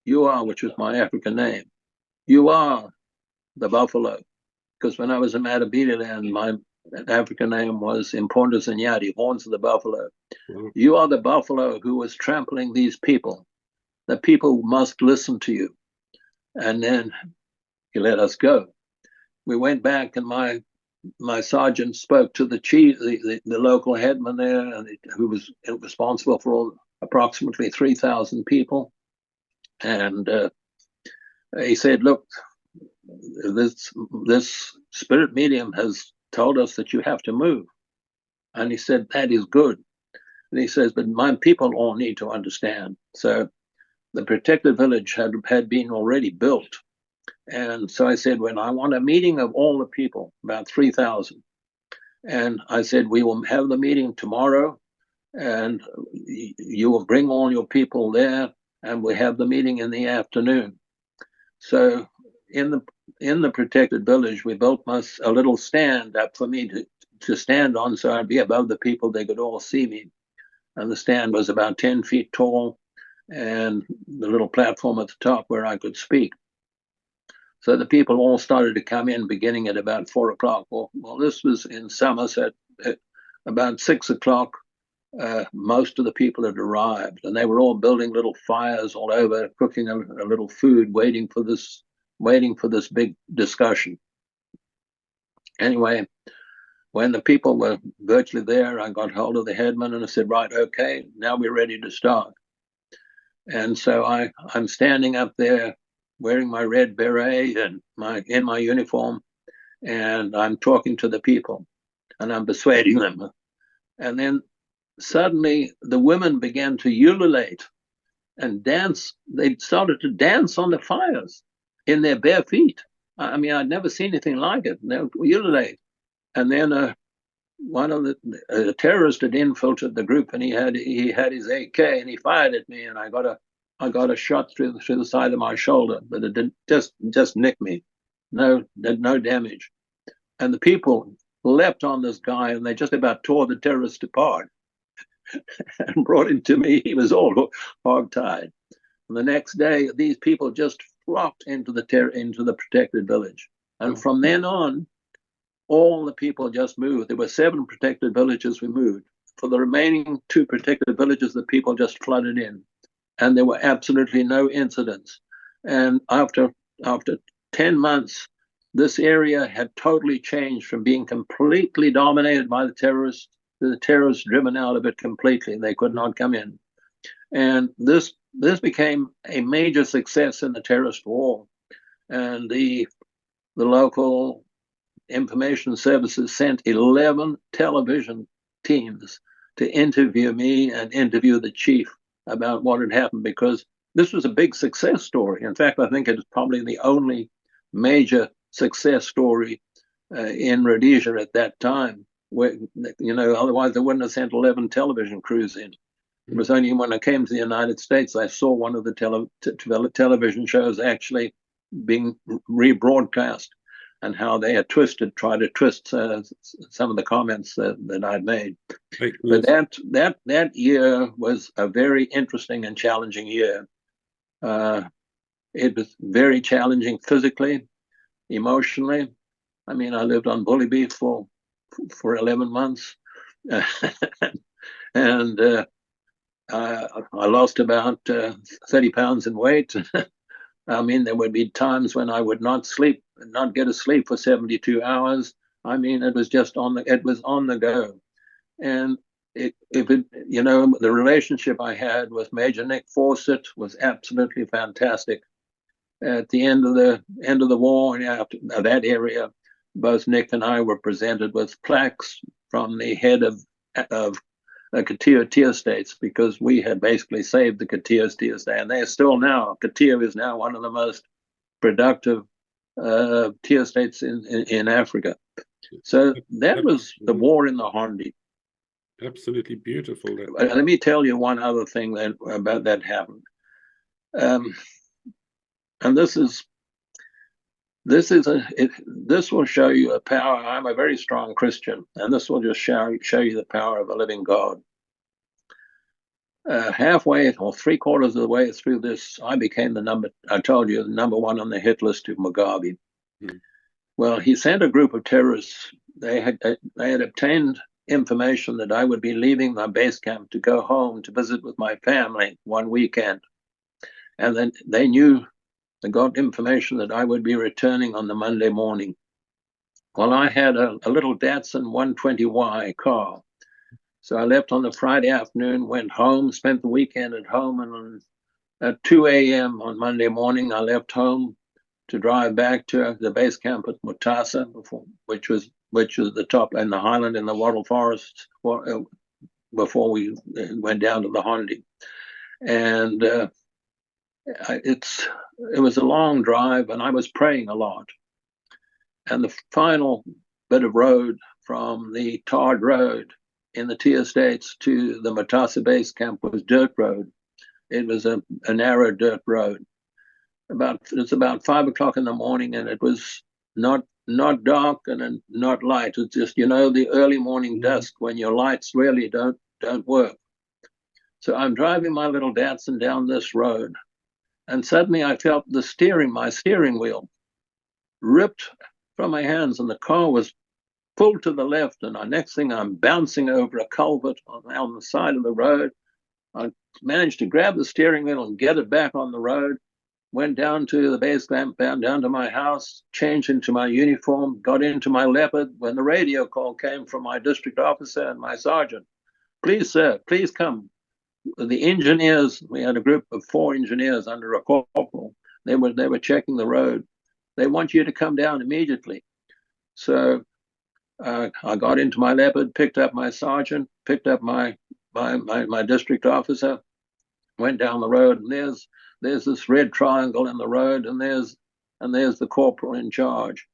You are," which was my African name. "You are the buffalo." Because when I was in Matabeleland, my African name was Imponda Zinyati, horns of the buffalo. Mm-hmm. "You are the buffalo who was trampling these people. The people must listen to you." And then he let us go. We went back, and my sergeant spoke to the chief, the local headman there, who was responsible for approximately 3,000 people. And he said, "Look, this spirit medium has told us that you have to move." And he said, "That is good." And he says, "But my people all need to understand." So the protected village had been already built. And so I said, "When I want a meeting of all the people, about 3,000. And I said, "We will have the meeting tomorrow, and you will bring all your people there, and we'll have the meeting in the afternoon." So in the protected village, we built a little stand up for me to stand on, so I'd be above the people, they could all see me. And the stand was about 10 feet tall, and the little platform at the top where I could speak. So the people all started to come in beginning at about 4 o'clock. Well, this was in Somerset. At about 6 o'clock, most of the people had arrived, and they were all building little fires all over, cooking a little food, waiting for this big discussion. Anyway, when the people were virtually there, I got hold of the headman and I said, "Right, okay, now we're ready to start." And so I'm standing up there wearing my red beret and in my uniform, and I'm talking to the people, and I'm persuading them. And then suddenly the women began to ululate and dance. They started to dance on the fires in their bare feet. I'd never seen anything like it. They would ululate. And then one of the terrorists had infiltrated the group, and he had his AK, and he fired at me, and I got a shot through the side of my shoulder, but it didn't just nicked me. No damage. And the people leapt on this guy, and they just about tore the terrorist apart and brought him to me. He was all hog-tied. And the next day, these people just flocked into the protected village. And from then on, all the people just moved. There were 7 protected villages we moved. for the remaining 2 protected villages, the people just flooded in, and there were absolutely no incidents. And after 10 months, this area had totally changed from being completely dominated by the terrorists to the terrorists driven out of it completely. They could not come in. And this became a major success in the terrorist war. And the local information services sent 11 television teams to interview me and interview the chief about what had happened, because this was a big success story. In fact, I think it's probably the only major success story in Rhodesia at that time. Where, otherwise they wouldn't have sent 11 television crews in. It was only when I came to the United States I saw one of the television shows actually being rebroadcast, and how they had tried to twist some of the comments that I'd made. But that year was a very interesting and challenging year. It was very challenging physically, emotionally. I mean, I lived on bully beef for 11 months, and I lost about 30 pounds in weight. I mean, there would be times when I would not get to sleep for 72 hours. I mean, it was just on the go. And the relationship I had with Major Nick Fawcett was absolutely fantastic. At the end of the war, after that area, both Nick and I were presented with plaques from the head of Katia Tea Estates, because we had basically saved the Katia Tea Estate, and they are still now. Katia is now one of the most productive tea estates in Africa. So that was the war in the Hondi. Absolutely beautiful. Let me tell you one other thing about that happened, and this will show you a power. I'm a very strong Christian, and this will just show you the power of a living God. Halfway or 3/4 of the way through this, I became the number 1 on the hit list of Mugabe. Well, he sent a group of terrorists. They had obtained information that I would be leaving my base camp to go home to visit with my family one weekend, and then they got information that I would be returning on the Monday morning. Well, I had a little Datsun 120Y car. So I left on the Friday afternoon, went home, spent the weekend at home, and at 2 a.m. on Monday morning, I left home to drive back to the base camp at Mutasa, which was the top in the highland in the wattle forest, before we went down to the Hondi. And it was a long drive, and I was praying a lot. And the final bit of road from the tarred road in the tea estates to the Mutasa base camp was dirt road. It was a narrow dirt road. It's about 5 o'clock in the morning, and it was not dark and not light. It's just, the early morning dusk when your lights really don't work. So I'm driving my little Datsun down this road, and suddenly I felt my steering wheel ripped from my hands, and the car was pulled to the left, and the next thing I'm bouncing over a culvert on the side of the road. I managed to grab the steering wheel and get it back on the road, went down to the base camp, down to my house, changed into my uniform, got into my Leopard, when the radio call came from my district officer and my sergeant. Please, sir, please come. The engineers, we had a group of 4 engineers under a corporal. They were checking the road. They want you to come down immediately. So I got into my Leopard, picked up my sergeant, picked up my district officer, went down the road, and there's this red triangle in the road, and there's the corporal in charge.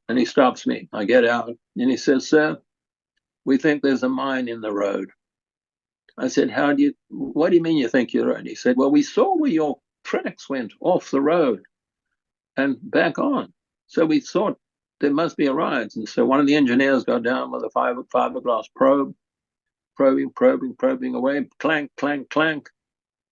And he stops me. I get out, and he says, "Sir, we think there's a mine in the road." I said, what do you mean you think you're right? He said, "Well, we saw where your tracks went off the road and back on. So we thought there must be a ride." And so one of the engineers got down with a fiberglass probe, probing away, clank, clank, clank.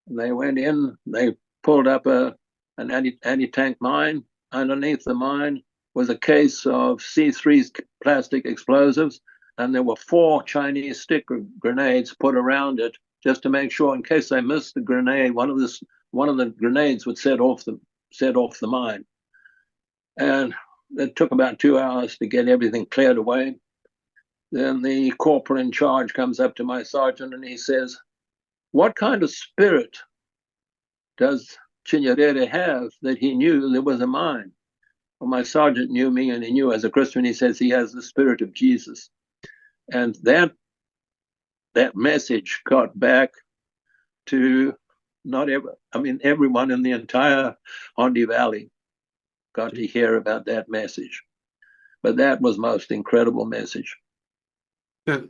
And they went in, they pulled up an anti-tank mine. Underneath the mine was a case of C3 plastic explosives. and there were 4 Chinese stick grenades put around it just to make sure, in case they missed the grenade, one of the grenades would set off the mine. And it took about 2 hours to get everything cleared away. Then the corporal in charge comes up to my sergeant and he says, "What kind of spirit does Chinyerere have that he knew there was a mine?" Well, my sergeant knew me, and he knew as a Christian, he says he has the spirit of Jesus. And that message got back to everyone in the entire Hondi Valley got to hear about that message. But that was most incredible message.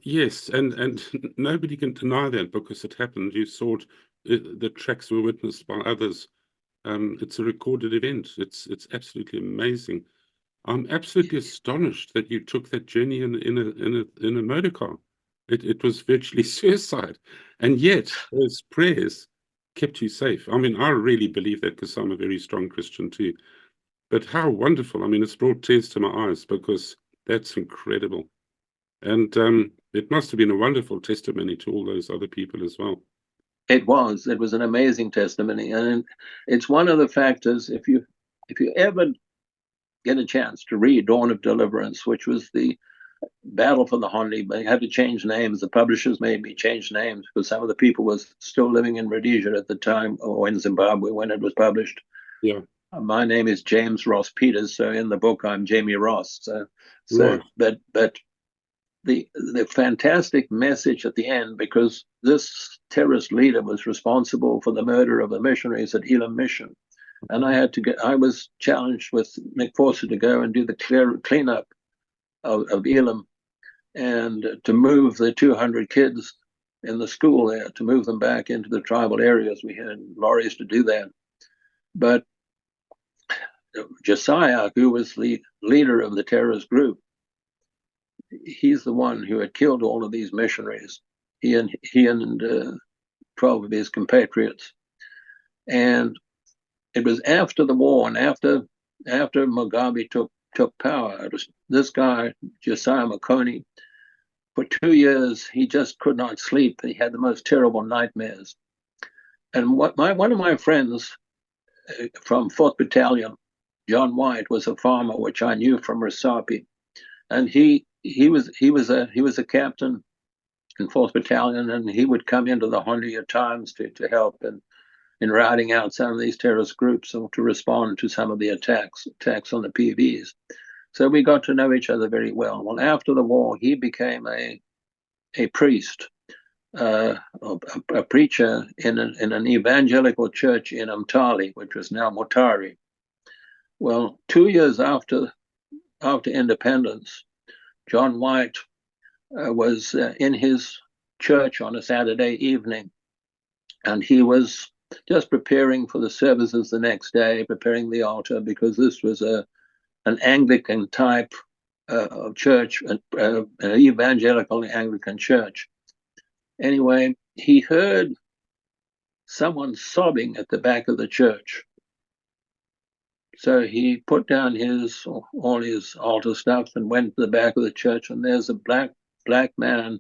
Yes, and nobody can deny that because it happened. You saw it, the tracks were witnessed by others. It's a recorded event. It's absolutely amazing. I'm absolutely astonished that you took that journey in a motor car. It was virtually suicide, and yet those prayers kept you safe. I mean, I really believe that because I'm a very strong Christian too. But how wonderful! I mean, it's brought tears to my eyes because that's incredible, and it must have been a wonderful testimony to all those other people as well. It was an amazing testimony, and it's one of the factors. If you ever get a chance to read Dawn of Deliverance, which was the battle for the Hondi, they had to change names. The publishers made me change names because some of the people was still living in Rhodesia at the time, or in Zimbabwe when it was published. Yeah. My name is James Ross Peters, so in the book I'm Jamie Ross. Right. But the fantastic message at the end, because this terrorist leader was responsible for the murder of the missionaries at Elam Mission, and I was challenged with Nick Forster to go and do the cleanup of Elam, and to move the 200 kids in the school there, to move them back into the tribal areas. We had lorries to do that. But Josiah, who was the leader of the terrorist group, he's the one who had killed all of these missionaries. He and 12 of his compatriots. And it was after the war and after Mugabe took power. It was this guy, Josiah Makoni. For 2 years, he just could not sleep. He had the most terrible nightmares. And one of my friends from 4th Battalion, John White, was a farmer, which I knew from Recipe, and he was a captain in 4th Battalion, and he would come into the Hondi at times to help in routing out some of these terrorist groups or to respond to some of the attacks on the PVs. So we got to know each other very well. Well, after the war, he became a priest, a preacher in an evangelical church in Umtali, which was now Mutari. Well, 2 years after independence, John White was in his church on a Saturday evening, and he was just preparing for the services the next day, preparing the altar, because this was an Anglican type of church, an evangelical Anglican church. Anyway, he heard someone sobbing at the back of the church. So he put down all his altar stuff and went to the back of the church, and there's a black man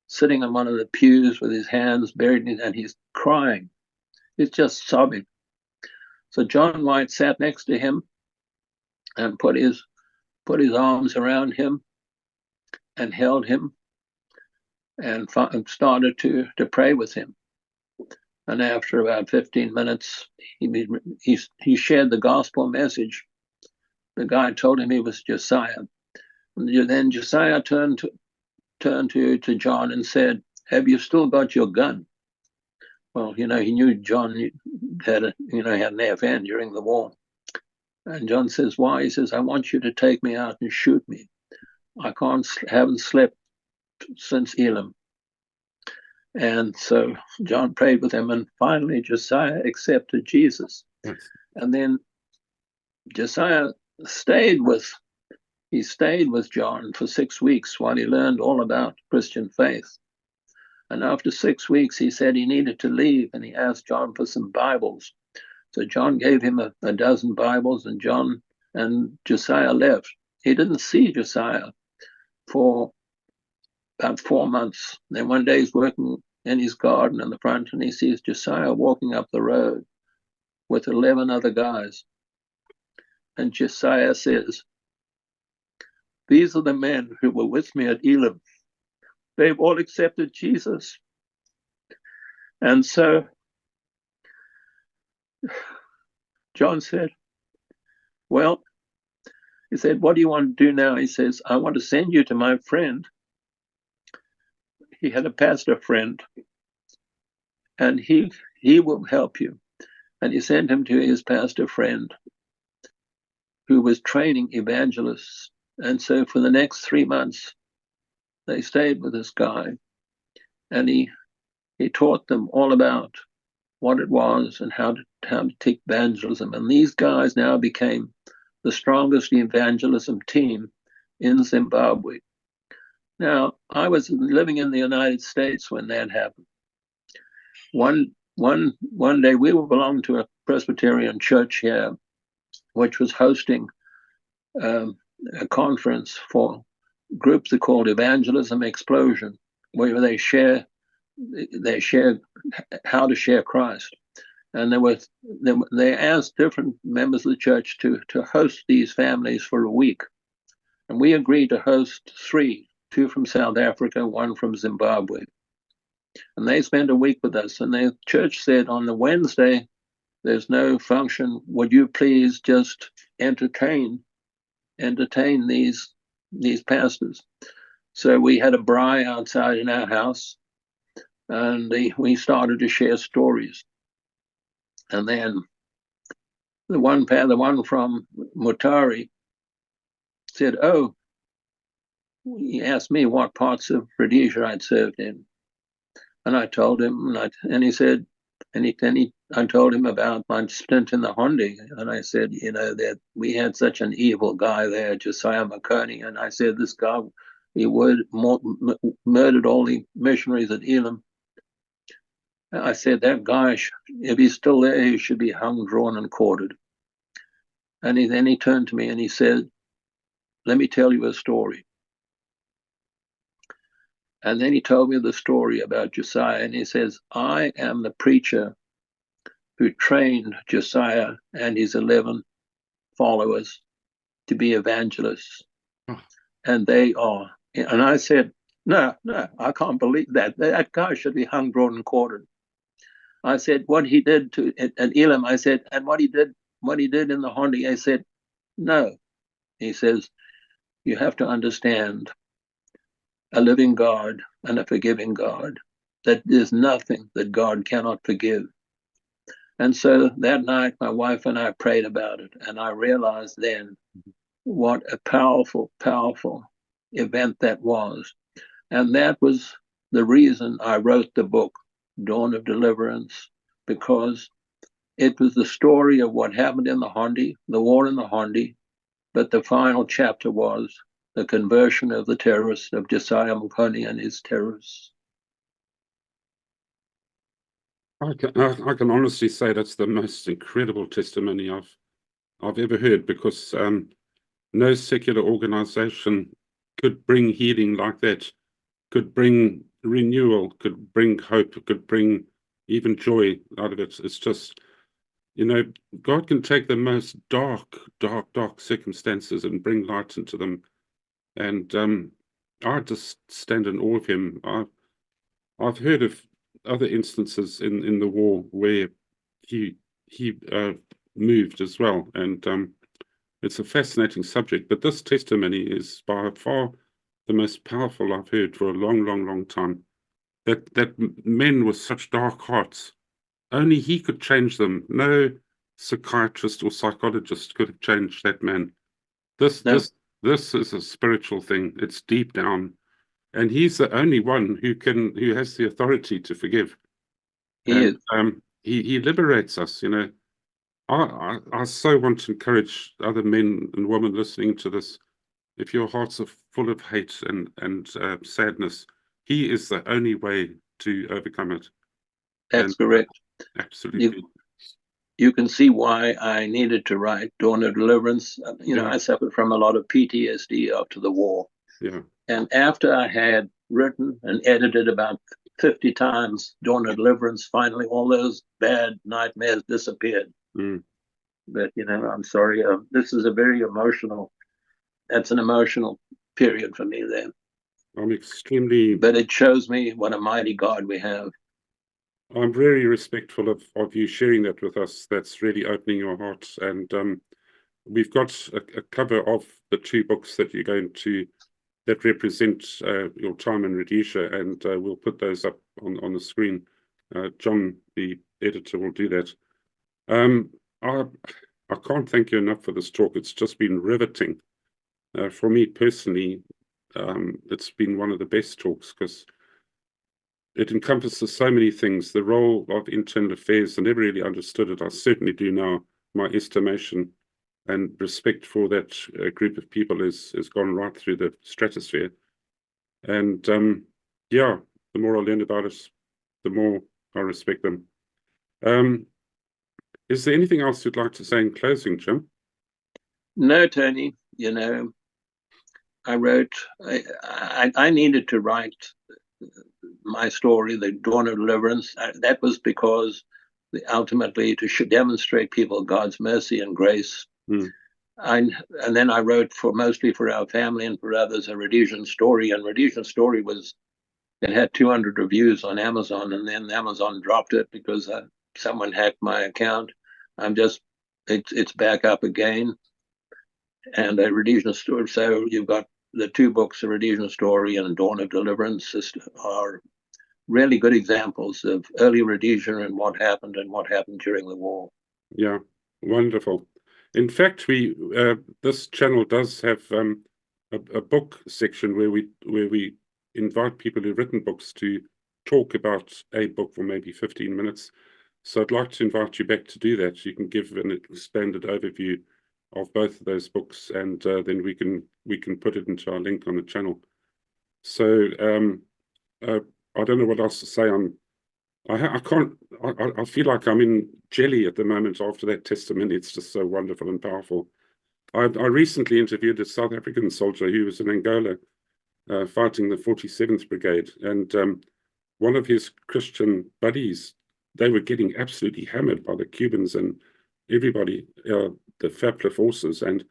sitting on one of the pews with his hands buried in, and he's crying. He's just sobbing. So John White sat next to him and put his arms around him and held him and started to pray with him. And after about 15 minutes, he shared the gospel message. The guy told him he was Josiah. And then Josiah turned to John and said, "Have you still got your gun?" Well, he knew John had an FN during the war. And John says, "Why?" He says, "I want you to take me out and shoot me. I haven't slept since Elam." And so John prayed with him, and finally Josiah accepted Jesus. Yes. And then Josiah stayed with John for 6 weeks while he learned all about Christian faith. And after 6 weeks, he said he needed to leave, and he asked John for some Bibles. So John gave him a dozen Bibles, and Josiah left. He didn't see Josiah for about 4 months. Then one day he's working in his garden in the front, and he sees Josiah walking up the road with 11 other guys. And Josiah says, "These are the men who were with me at Elim. They've all accepted Jesus." And so John said, "Well," he said, "what do you want to do now?" He says, "I want to send you to my friend." He had a pastor friend, and he will help you. And he sent him to his pastor friend, who was training evangelists. And so for the next 3 months, they stayed with this guy, and he taught them all about what it was and how to take evangelism. And these guys now became the strongest evangelism team in Zimbabwe. Now, I was living in the United States when that happened. One day, we belonged to a Presbyterian church here, which was hosting a conference for groups they called Evangelism Explosion, where they share how to share Christ. And they asked different members of the church to host these families for a week. And we agreed to host 3, 2 from South Africa, 1 from Zimbabwe. And they spent a week with us. And the church said, on the Wednesday, there's no function. Would you please just entertain these pastors? So we had a braai outside in our house, and we started to share stories. And then the one from Mutare said, "Oh," he asked me what parts of Rhodesia I'd served in. And I told him, and he said, I told him about my stint in the Hondi. And I said, that we had such an evil guy there, Josiah McConey. And I said, this guy, he murdered all the missionaries at Elim. I said, that guy, if he's still there, he should be hung, drawn, and quartered. And then he turned to me and he said, "Let me tell you a story." And then he told me the story about Josiah, and he says, "I am the preacher who trained Josiah and his 11 followers to be evangelists." Oh. And they are. And I said, no, I can't believe that. That guy should be hung, drawn, and quartered. I said, what he did at Elim, I said, and what he did in the Hondi, I said, no. He says, you have to understand a living God and a forgiving God, that there's nothing that God cannot forgive. And so that night, my wife and I prayed about it, and I realized then what a powerful, powerful event that was. And that was the reason I wrote the book, Dawn of Deliverance, because it was the story of what happened in the Hondi, the war in the Hondi, but the final chapter was the conversion of the terrorists, of Josiah McConey and his terrorists. I can honestly say that's the most incredible testimony I've ever heard, because no secular organization could bring healing like that, could bring renewal, could bring hope, could bring even joy out of it. It's just, God can take the most dark circumstances and bring light into them. And I just stand in awe of him. I've heard of other instances in the war where he moved as well, and it's a fascinating subject. But this testimony is by far the most powerful I've heard for a long time. That men with such dark hearts, only he could change them. No psychiatrist or psychologist could have changed that man. This is a spiritual thing. It's deep down. And he's the only one who has the authority to forgive. He liberates us, I so want to encourage other men and women listening to this. If your hearts are full of hate and sadness, he is the only way to overcome it. That's correct. Absolutely. You can see why I needed to write Dawn of Deliverance. I suffered from a lot of PTSD after the war. Yeah. And after I had written and edited about 50 times. Dawn of Deliverance, finally, all those bad nightmares disappeared. Mm. But, I'm sorry. This is that's an emotional period for me there. I'm extremely... But it shows me what a mighty God we have. I'm very respectful of you sharing that with us. That's really opening your heart. And we've got a cover of the two books that you're going to, that represent your time in Rhodesia, and we'll put those up on the screen. John, the editor, will do that. I can't thank you enough for this talk. It's just been riveting. For me personally, it's been one of the best talks because it encompasses so many things. The role of internal affairs, I never really understood it. I certainly do now. My estimation and respect for that group of people has gone right through the stratosphere. And yeah, the more I learn about it, the more I respect them. Is there anything else you'd like to say in closing, Jim? No, Tony. I needed to write my story, the Dawn of Deliverance. That was because ultimately to demonstrate people God's mercy and grace. Mm. And then I wrote mostly for our family and for others a Rhodesian story. And Rhodesian story it had 200 reviews on Amazon, and then Amazon dropped it because someone hacked my account. It's back up again. And a Rhodesian story. So you've got the two books, A Rhodesian Story and Dawn of Deliverance, are really good examples of early Rhodesia and what happened during the war. Yeah, wonderful. In fact, this channel does have a book section where we invite people who've written books to talk about a book for maybe 15 minutes. So I'd like to invite you back to do that. You can give an expanded overview of both of those books, and then we can put it into our link on the channel. So I don't know what else to say. I feel like I'm in jelly at the moment after that testimony. It's just so wonderful and powerful. I recently interviewed a South African soldier who was in Angola fighting the 47th Brigade, and one of his Christian buddies, they were getting absolutely hammered by the Cubans and everybody, the FAPLA forces, and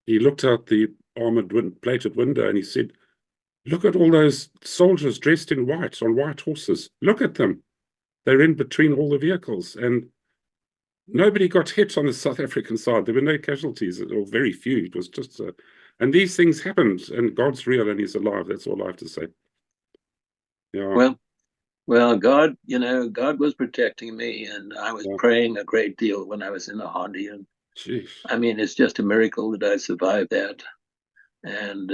he looked out the armored plated window and he said, "Look at all those soldiers dressed in white on white horses. Look at them. They're in between all the vehicles." And nobody got hit on the South African side. There were no casualties, or very few. It was just, and these things happened, and God's real and He's alive. That's all I have to say. Yeah. Well, God, God was protecting me, and I was praying a great deal when I was in the Hondi. And Jeez. I mean, it's just a miracle that I survived that. And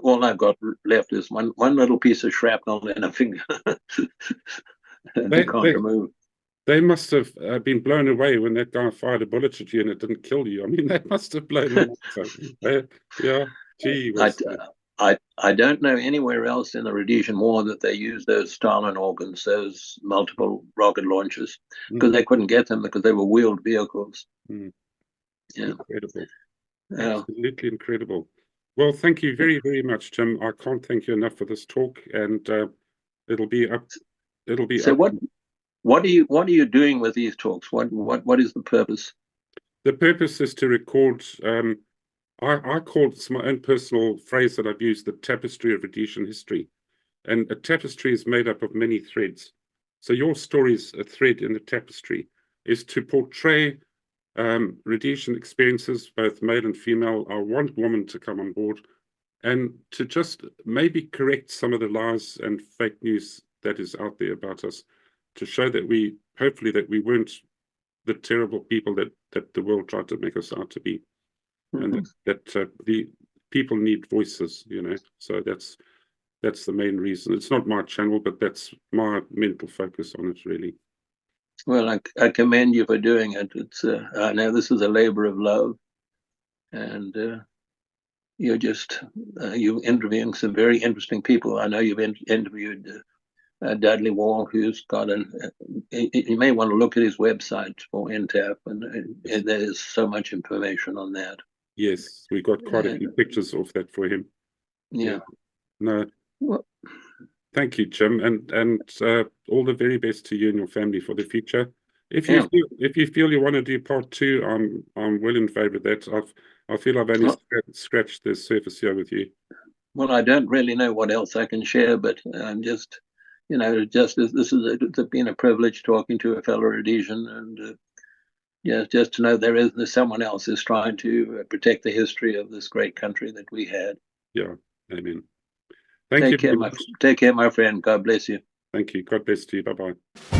all I've got left is one little piece of shrapnel in a finger. They can't remove. They must have been blown away when that guy fired a bullet at you and it didn't kill you. I mean, that must have blown them away. Yeah, gee. I don't know anywhere else in the Rhodesian War that they used those Stalin organs, those multiple rocket launchers, because they couldn't get them because they were wheeled vehicles. Mm. Yeah. Incredible. Absolutely incredible. Well, thank you very, very much, Jim. I can't thank you enough for this talk, and it'll be up. So what are you doing with these talks? What is the purpose? The purpose is to record. I call it's my own personal phrase that I've used, the tapestry of Rhodesian history. And a tapestry is made up of many threads. So your story is a thread in the tapestry, is to portray Rhodesian experiences, both male and female. I want women to come on board and to just maybe correct some of the lies and fake news that is out there about us, to show that hopefully that we weren't the terrible people that the world tried to make us out to be. And that the people need voices, so that's the main reason. It's not my channel, but that's my mental focus on it, really. Well, I commend you for doing it. It's I know this is a labor of love, and you're interviewing some very interesting people. I know you've interviewed Dudley Wall, who's got you may want to look at his website for NTAP, and there's so much information on that. Yes, we got quite a few pictures of that for him. Yeah. No, Well, thank you, Jim, and all the very best to you and your family for the future. If yeah. you feel you want to do part two, I'm well in favor of that. I feel I've only Well, scratched the surface here with you. well, I don't really know what else I can share, but I'm just, just as it's been a privilege talking to a fellow Rhodesian, and yeah, just to know there's someone else is trying to protect the history of this great country that we had. Yeah, amen. Thank you. Take care, my friend. God bless you. Thank you. God bless you. Bye bye.